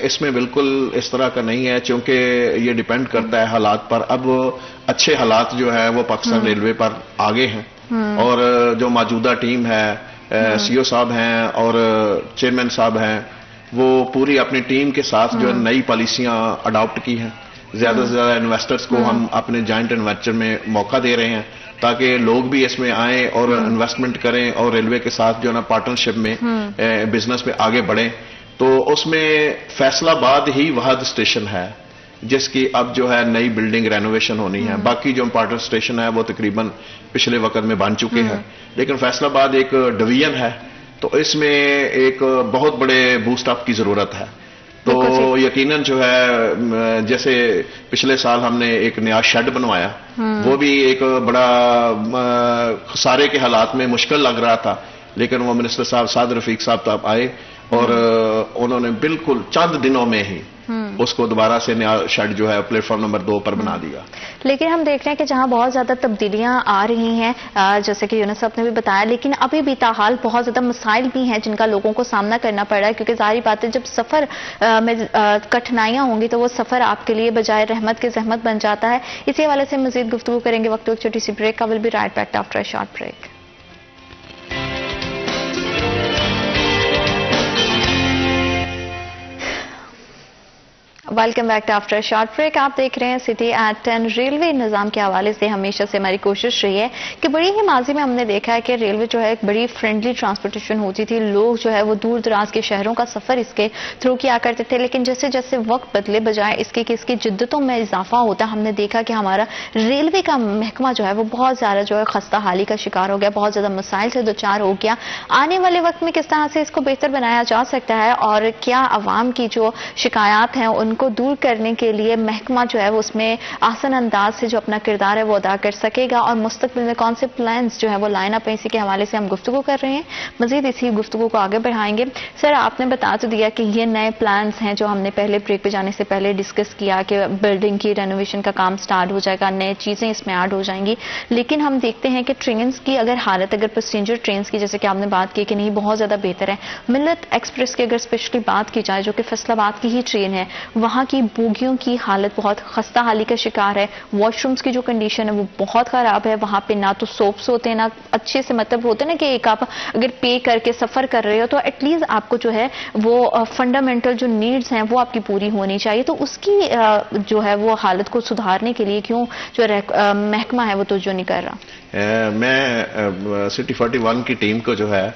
اس میں بالکل اس طرح کا نہیں ہے، چونکہ یہ ڈیپینڈ کرتا ہے حالات پر. اب اچھے حالات جو ہے وہ پاکستان ریلوے پر آگے ہیں اور جو موجودہ ٹیم ہے سی او صاحب ہیں اور چیئرمین صاحب ہیں وہ پوری اپنی ٹیم کے ساتھ جو نئی پالیسیاں اڈاپٹ کی ہیں. زیادہ سے زیادہ انویسٹرز کو ہم اپنے جوائنٹ انویسٹر میں موقع دے رہے ہیں تاکہ لوگ بھی اس میں آئیں اور انویسٹمنٹ کریں اور ریلوے کے ساتھ جو ہے نا پارٹنرشپ میں بزنس میں آگے بڑھیں. تو اس میں فیصل آباد ہی واحد اسٹیشن ہے جس کی اب جو ہے نئی بلڈنگ رینوویشن ہونی ہے. باقی جو امپارٹنٹ اسٹیشن ہے وہ تقریباً پچھلے وقت میں بن چکے ہیں، لیکن فیصل آباد ایک ڈویژن ہے تو اس میں ایک بہت بڑے بوسٹ اپ کی ضرورت ہے. تو یقیناً جو ہے جیسے پچھلے سال ہم نے ایک نیا شیڈ بنوایا، وہ بھی ایک بڑا خسارے کے حالات میں مشکل لگ رہا تھا، لیکن وہ منسٹر صاحب سعد رفیق صاحب آئے اور انہوں نے بالکل چند دنوں میں ہی اس کو دوبارہ سے نیا شیڈ جو ہے پلیٹ فارم نمبر 2 پر بنا دیا. لیکن ہم دیکھ رہے ہیں کہ جہاں بہت زیادہ تبدیلیاں آ رہی ہیں جیسے کہ یونس صاحب نے بھی بتایا، لیکن ابھی بھی تاحال بہت زیادہ مسائل بھی ہیں جن کا لوگوں کو سامنا کرنا پڑ رہا ہے، کیونکہ ظاہری بات ہے جب سفر میں کٹھنائیاں ہوں گی تو وہ سفر آپ کے لیے بجائے رحمت کے زحمت بن جاتا ہے. اسی حوالے سے مزید گفتگو کریں گے. وقت ایک چھوٹی سی بریک کا. Will be right back after a short break. Welcome back to after short break. آپ دیکھ رہے ہیں سٹی ایٹ 10. ریلوے نظام کے حوالے سے ہمیشہ سے ہماری کوشش رہی ہے کہ بڑی ہی ماضی میں ہم نے دیکھا ہے کہ ریلوے جو ہے ایک بڑی فرینڈلی ٹرانسپورٹیشن ہوتی تھی. لوگ جو ہے وہ دور دراز کے شہروں کا سفر اس کے تھرو کیا کرتے تھے، لیکن جیسے جیسے وقت بدلے بجائے اس کے کہ اس کی جدتوں میں اضافہ ہوتا ہے، ہم نے دیکھا کہ ہمارا ریلوے کا محکمہ جو ہے وہ بہت زیادہ جو ہے خستہ حالی کا شکار ہو گیا، بہت زیادہ مسائل سے دوچار ہو گیا. آنے والے وقت میں کس طرح سے اس کو بہتر بنایا جا سکتا ہے اور کیا عوام کی جو شکایات ہیں ان کو دور کرنے کے لیے محکمہ جو ہے وہ اس میں آسان انداز سے جو اپنا کردار ہے وہ ادا کر سکے گا، اور مستقبل میں کون سے پلانز جو ہے وہ لائن اپ ہیں، اسی کے حوالے سے ہم گفتگو کر رہے ہیں. مزید اسی گفتگو کو آگے بڑھائیں گے. سر آپ نے بتا تو دیا کہ یہ نئے پلانز ہیں جو ہم نے پہلے بریک پہ جانے سے پہلے ڈسکس کیا کہ بلڈنگ کی رینوویشن کا کام سٹارٹ ہو جائے گا، نئے چیزیں اس میں ایڈ ہو جائیں گی، لیکن ہم دیکھتے ہیں کہ ٹرینز کی اگر حالت اگر پیسنجر ٹرینز کی جیسے کہ آپ نے بات کی کہ نہیں بہت زیادہ بہتر ہے. ملت ایکسپریس کی اگر اسپیشلی بات کی جائے جو کہ فیصل آباد کی ہی ٹرین ہے، وہاں کی بوگیوں کی حالت بہت خستہ حالی کا شکار ہے. واش رومز کی جو کنڈیشن ہے وہ بہت خراب ہے. وہاں پہ نہ تو سوپس ہوتے ہیں نہ اچھے سے مطلب ہوتے ہیں نا کہ ایک آپ اگر پے کر کے سفر کر رہے ہو تو ایٹ لیسٹ آپ کو جو ہے وہ فنڈامنٹل جو نیڈز ہیں وہ آپ کی پوری ہونی چاہیے. تو اس کی جو ہے وہ حالت کو سدھارنے کے لیے کیوں جو محکمہ ہے وہ توجہ نہیں کر رہا؟ میں سٹی 41 کی ٹیم کو جو ہے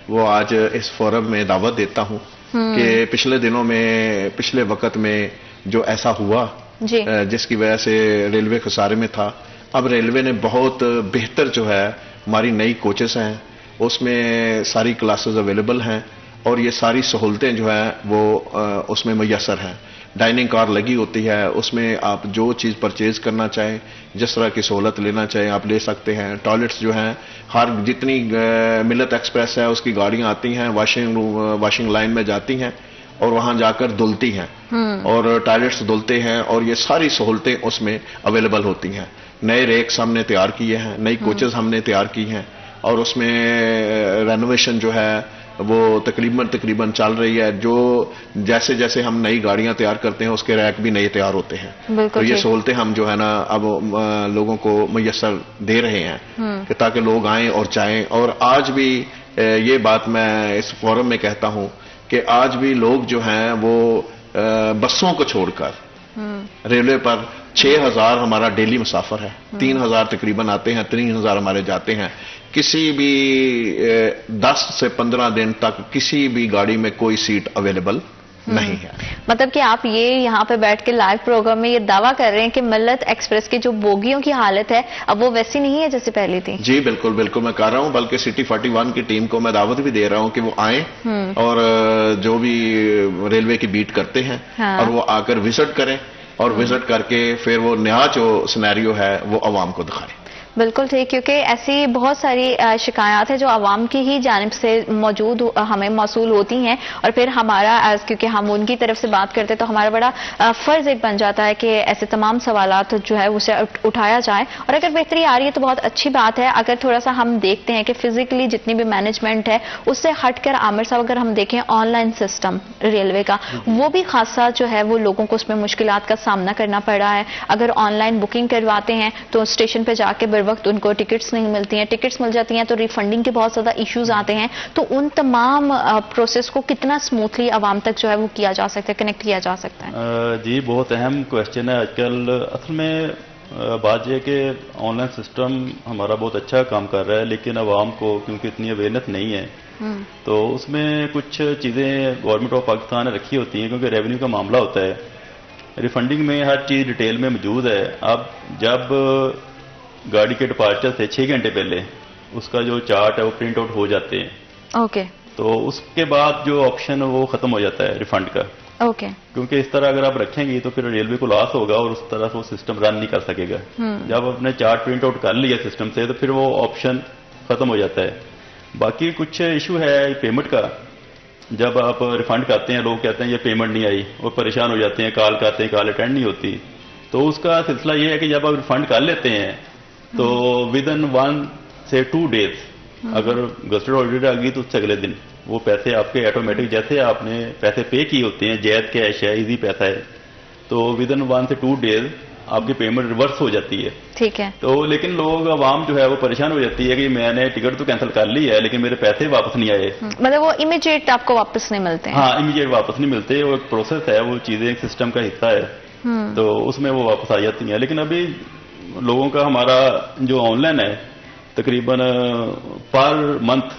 وہ آج اس فورم میں دعوت دیتا ہوں کہ پچھلے دنوں میں پچھلے وقت میں جو ایسا ہوا جس کی وجہ سے ریلوے خسارے میں تھا، اب ریلوے نے بہت بہتر جو ہے ہماری نئی کوچز ہیں، اس میں ساری کلاسز اویلیبل ہیں اور یہ ساری سہولتیں جو ہیں وہ اس میں میسر ہیں. ڈائننگ کار لگی ہوتی ہے، اس میں آپ جو چیز پرچیز کرنا چاہیں، جس طرح کی سہولت لینا چاہیں آپ لے سکتے ہیں. ٹوائلٹس جو ہیں ہر جتنی ملت ایکسپریس ہے اس کی گاڑیاں آتی ہیں، واشنگ لائن میں جاتی ہیں اور وہاں جا کر دھلتی ہیں اور ٹوائلٹس دھلتے ہیں اور یہ ساری سہولتیں اس میں اویلیبل ہوتی ہیں. نئے ریکس ہم نے تیار کیے ہیں، نئی کوچز ہم نے تیار کی ہیں اور اس میں رینوویشن جو ہے وہ تقریباً چل رہی ہے. جو جیسے جیسے ہم نئی گاڑیاں تیار کرتے ہیں اس کے ریک بھی نئے تیار ہوتے ہیں. تو یہ سہولتیں ہم جو ہے نا اب لوگوں کو میسر دے رہے ہیں کہ تاکہ لوگ آئیں اور چاہیں. اور آج بھی یہ بات میں اس فورم میں کہتا ہوں کہ آج بھی لوگ جو ہیں وہ بسوں کو چھوڑ کر ریلوے پر 6,000 ہمارا ڈیلی مسافر ہے, 3,000 تقریباً آتے ہیں, 3,000 ہمارے جاتے ہیں. کسی بھی 10 سے 15 دن تک کسی بھی گاڑی میں کوئی سیٹ اویلیبل نہیں ہے. مطلب کہ آپ یہ یہاں پہ بیٹھ کے لائیو پروگرام میں یہ دعویٰ کر رہے ہیں کہ ملت ایکسپریس کی جو بوگیوں کی حالت ہے اب وہ ویسی نہیں ہے جیسے پہلے تھی؟ جی بالکل بالکل میں کہہ رہا ہوں, بلکہ سٹی 41 کی ٹیم کو میں دعوت بھی دے رہا ہوں کہ وہ آئیں اور جو بھی ریلوے کی بیٹ کرتے ہیں اور وہ آ کر وزٹ کریں اور وزٹ کر کے پھر وہ نیا جو سینیریو ہے وہ عوام کو دکھائیں. بالکل ٹھیک, کیونکہ ایسی بہت ساری شکایات ہیں جو عوام کی ہی جانب سے موجود ہمیں موصول ہوتی ہیں, اور پھر ہمارا کیونکہ ہم ان کی طرف سے بات کرتے تو ہمارا بڑا فرض ایک بن جاتا ہے کہ ایسے تمام سوالات جو ہے اسے اٹھایا جائے. اور اگر بہتری آ رہی ہے تو بہت اچھی بات ہے. اگر تھوڑا سا ہم دیکھتے ہیں کہ فزیکلی جتنی بھی مینجمنٹ ہے اس سے ہٹ کر عامر صاحب اگر ہم دیکھیں آن لائن سسٹم ریلوے کا, وہ بھی خاصا جو ہے وہ لوگوں کو اس میں مشکلات کا سامنا کرنا پڑ رہا ہے. اگر آن لائن بکنگ کرواتے ہیں تو اسٹیشن پہ جا کے وقت ان کو ٹکٹس نہیں ملتی ہیں, ٹکٹس مل جاتی ہیں تو ریفنڈنگ کے بہت زیادہ ایشوز آتے ہیں. تو ان تمام پروسیس کو کتنا سموتھلی عوام تک جو ہے وہ کیا جا سکتا ہے, کنیکٹ کیا جا سکتا ہے؟ جی بہت اہم کوشچن ہے آج کل. اصل میں بات یہ ہے کہ آن لائن سسٹم ہمارا بہت اچھا کام کر رہا ہے, لیکن عوام کو کیونکہ اتنی اویئرنیس نہیں ہے تو اس میں کچھ چیزیں گورنمنٹ آف پاکستان نے رکھی ہوتی ہیں, کیونکہ ریونیو کا معاملہ ہوتا ہے. ریفنڈنگ میں ہر چیز ڈیٹیل میں موجود ہے. اب جب گاڑی کے ڈپارچر سے 6 گھنٹے پہلے اس کا جو چارٹ ہے وہ پرنٹ آؤٹ ہو جاتے ہیں, اوکے, تو اس کے بعد جو آپشن وہ ختم ہو جاتا ہے ریفنڈ کا. اوکے, کیونکہ اس طرح اگر آپ رکھیں گی تو پھر ریلوے کو لاس ہوگا اور اس طرح سے وہ سسٹم رن نہیں کر سکے گا. جب آپ نے چارٹ پرنٹ آؤٹ کر لیا سسٹم سے تو پھر وہ آپشن ختم ہو جاتا ہے. باقی کچھ ایشو ہے پیمنٹ کا. جب آپ ریفنڈ کرتے ہیں لوگ کہتے ہیں یہ پیمنٹ نہیں آئی, وہ پریشان ہو جاتے ہیں, کال کرتے ہیں, کال اٹینڈ نہیں ہوتی. تو اس کا سلسلہ یہ ہے کہ جب آپ ریفنڈ کر لیتے ہیں تو ودن 1 سے 2 days اگر گزٹڈ آڈر آ گئی تو اس سے اگلے دن وہ پیسے آپ کے آٹومیٹک, جیسے آپ نے پیسے پے کیے ہوتے ہیں, جیز کیش ہے, ایزی پیسہ ہے, تو ودن 1 سے 2 days آپ کی پیمنٹ ریورس ہو جاتی ہے. ٹھیک ہے. تو لیکن لوگ عوام جو ہے وہ پریشان ہو جاتی ہے کہ میں نے ٹکٹ تو کینسل کر لی ہے لیکن میرے پیسے واپس نہیں آئے. مطلب وہ امیجیٹ آپ کو واپس نہیں ملتے؟ ہاں امیجیٹ واپس نہیں ملتے. وہ ایک پروسیس ہے, وہ چیزیں ایک سسٹم کا حصہ ہے, تو اس میں وہ واپس آ جاتی ہیں. لیکن ابھی لوگوں کا ہمارا جو آن لائن ہے تقریباً پر منتھ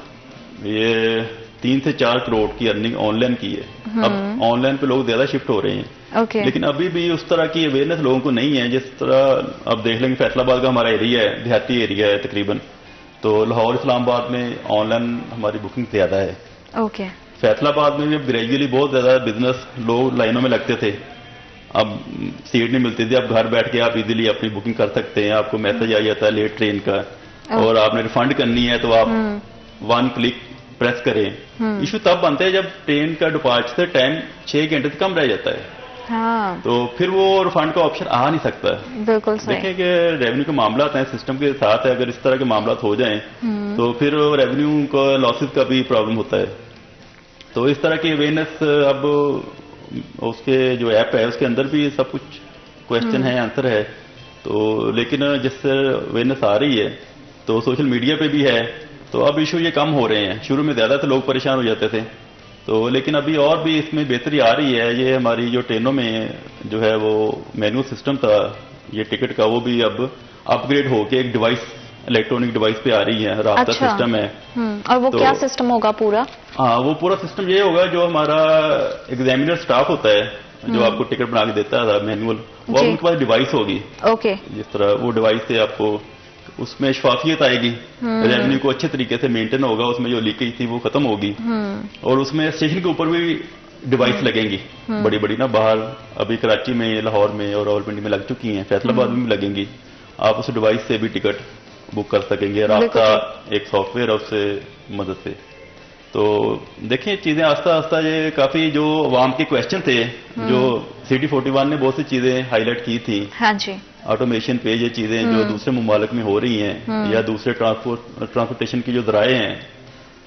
یہ 3 سے 4 کروڑ کی ارننگ آن لائن کی ہے. اب آن لائن پہ لوگ زیادہ شفٹ ہو رہے ہیں, لیکن ابھی بھی اس طرح کی اویئرنیس لوگوں کو نہیں ہے. جس طرح اب دیکھ لیں گے فیصل آباد کا ہمارا ایریا ہے, دیہاتی ایریا ہے تقریباً, تو لاہور اسلام آباد میں آن لائن ہماری بکنگ زیادہ ہے. اوکے. فیصل آباد میں بھی اب گریجولی بہت زیادہ بزنس لوگ لائنوں میں لگتے تھے, اب سیٹ نہیں ملتی تھی, اب گھر بیٹھ کے آپ ایزیلی اپنی بکنگ کر سکتے ہیں. آپ کو میسج آ جاتا ہے لیٹ ٹرین کا, اور آپ نے ریفنڈ کرنی ہے تو آپ 1 کلک پریس کریں. ایشو تب بنتا ہے جب ٹرین کا ڈپارچر ٹائم 6 گھنٹے سے کم رہ جاتا ہے, تو پھر وہ ریفنڈ کا آپشن آ نہیں سکتا. بالکل دیکھیں کہ ریونیو کے معاملات ہیں سسٹم کے ساتھ ہے, اگر اس طرح کے معاملات ہو جائیں تو پھر ریونیو کا لاسز کا بھی پرابلم ہوتا ہے. تو اس طرح کی اویئرنیس اب اس کے جو ایپ ہے اس کے اندر بھی سب کچھ کوشچن ہے, آنسر ہے, تو لیکن جس سے اویئرنیس آ رہی ہے تو سوشل میڈیا پہ بھی ہے, تو اب ایشو یہ کم ہو رہے ہیں. شروع میں زیادہ تھے لوگ پریشان ہو جاتے تھے, تو لیکن ابھی اور بھی اس میں بہتری آ رہی ہے. یہ ہماری جو ٹرینوں میں جو ہے وہ مینول سسٹم تھا یہ ٹکٹ کا, وہ بھی اب اپ گریڈ ہو کے ایک ڈیوائس, الیکٹرانک ڈیوائس پہ آ رہی ہے, رابطہ سسٹم ہے. اور وہ کیا سسٹم ہوگا پورا؟ ہاں وہ پورا سسٹم یہ ہوگا جو ہمارا ایگزامینر سٹاف ہوتا ہے جو آپ کو ٹکٹ بنا کے دیتا ہے مینول, وہ ان کے پاس ڈیوائس ہوگی. اوکے. جس طرح وہ ڈیوائس سے آپ کو اس میں شفافیت آئے گی, ریونیو کو اچھے طریقے سے مینٹین ہوگا, اس میں جو لیکیج تھی وہ ختم ہوگی, اور اس میں اسٹیشن کے اوپر بھی ڈیوائس لگیں گی بڑی بڑی نا, باہر ابھی کراچی میں, لاہور میں اور راولپنڈی میں لگ چکی ہیں, فیصل آباد میں بھی لگیں گی. آپ اس ڈیوائس سے بھی ٹکٹ بک کر سکیں گے, رابطہ ایک سافٹ ویئر ہے اس سے مدد سے. تو دیکھیں چیزیں آہستہ آہستہ یہ کافی جو عوام کے کوشچن تھے, جو سٹی 41 نے بہت سی چیزیں ہائی لائٹ کی تھی, ہاں جی, آٹومیشن پہ یہ چیزیں جو دوسرے ممالک میں ہو رہی ہیں یا دوسرے ٹرانسپورٹیشن کی جو ذرائع ہیں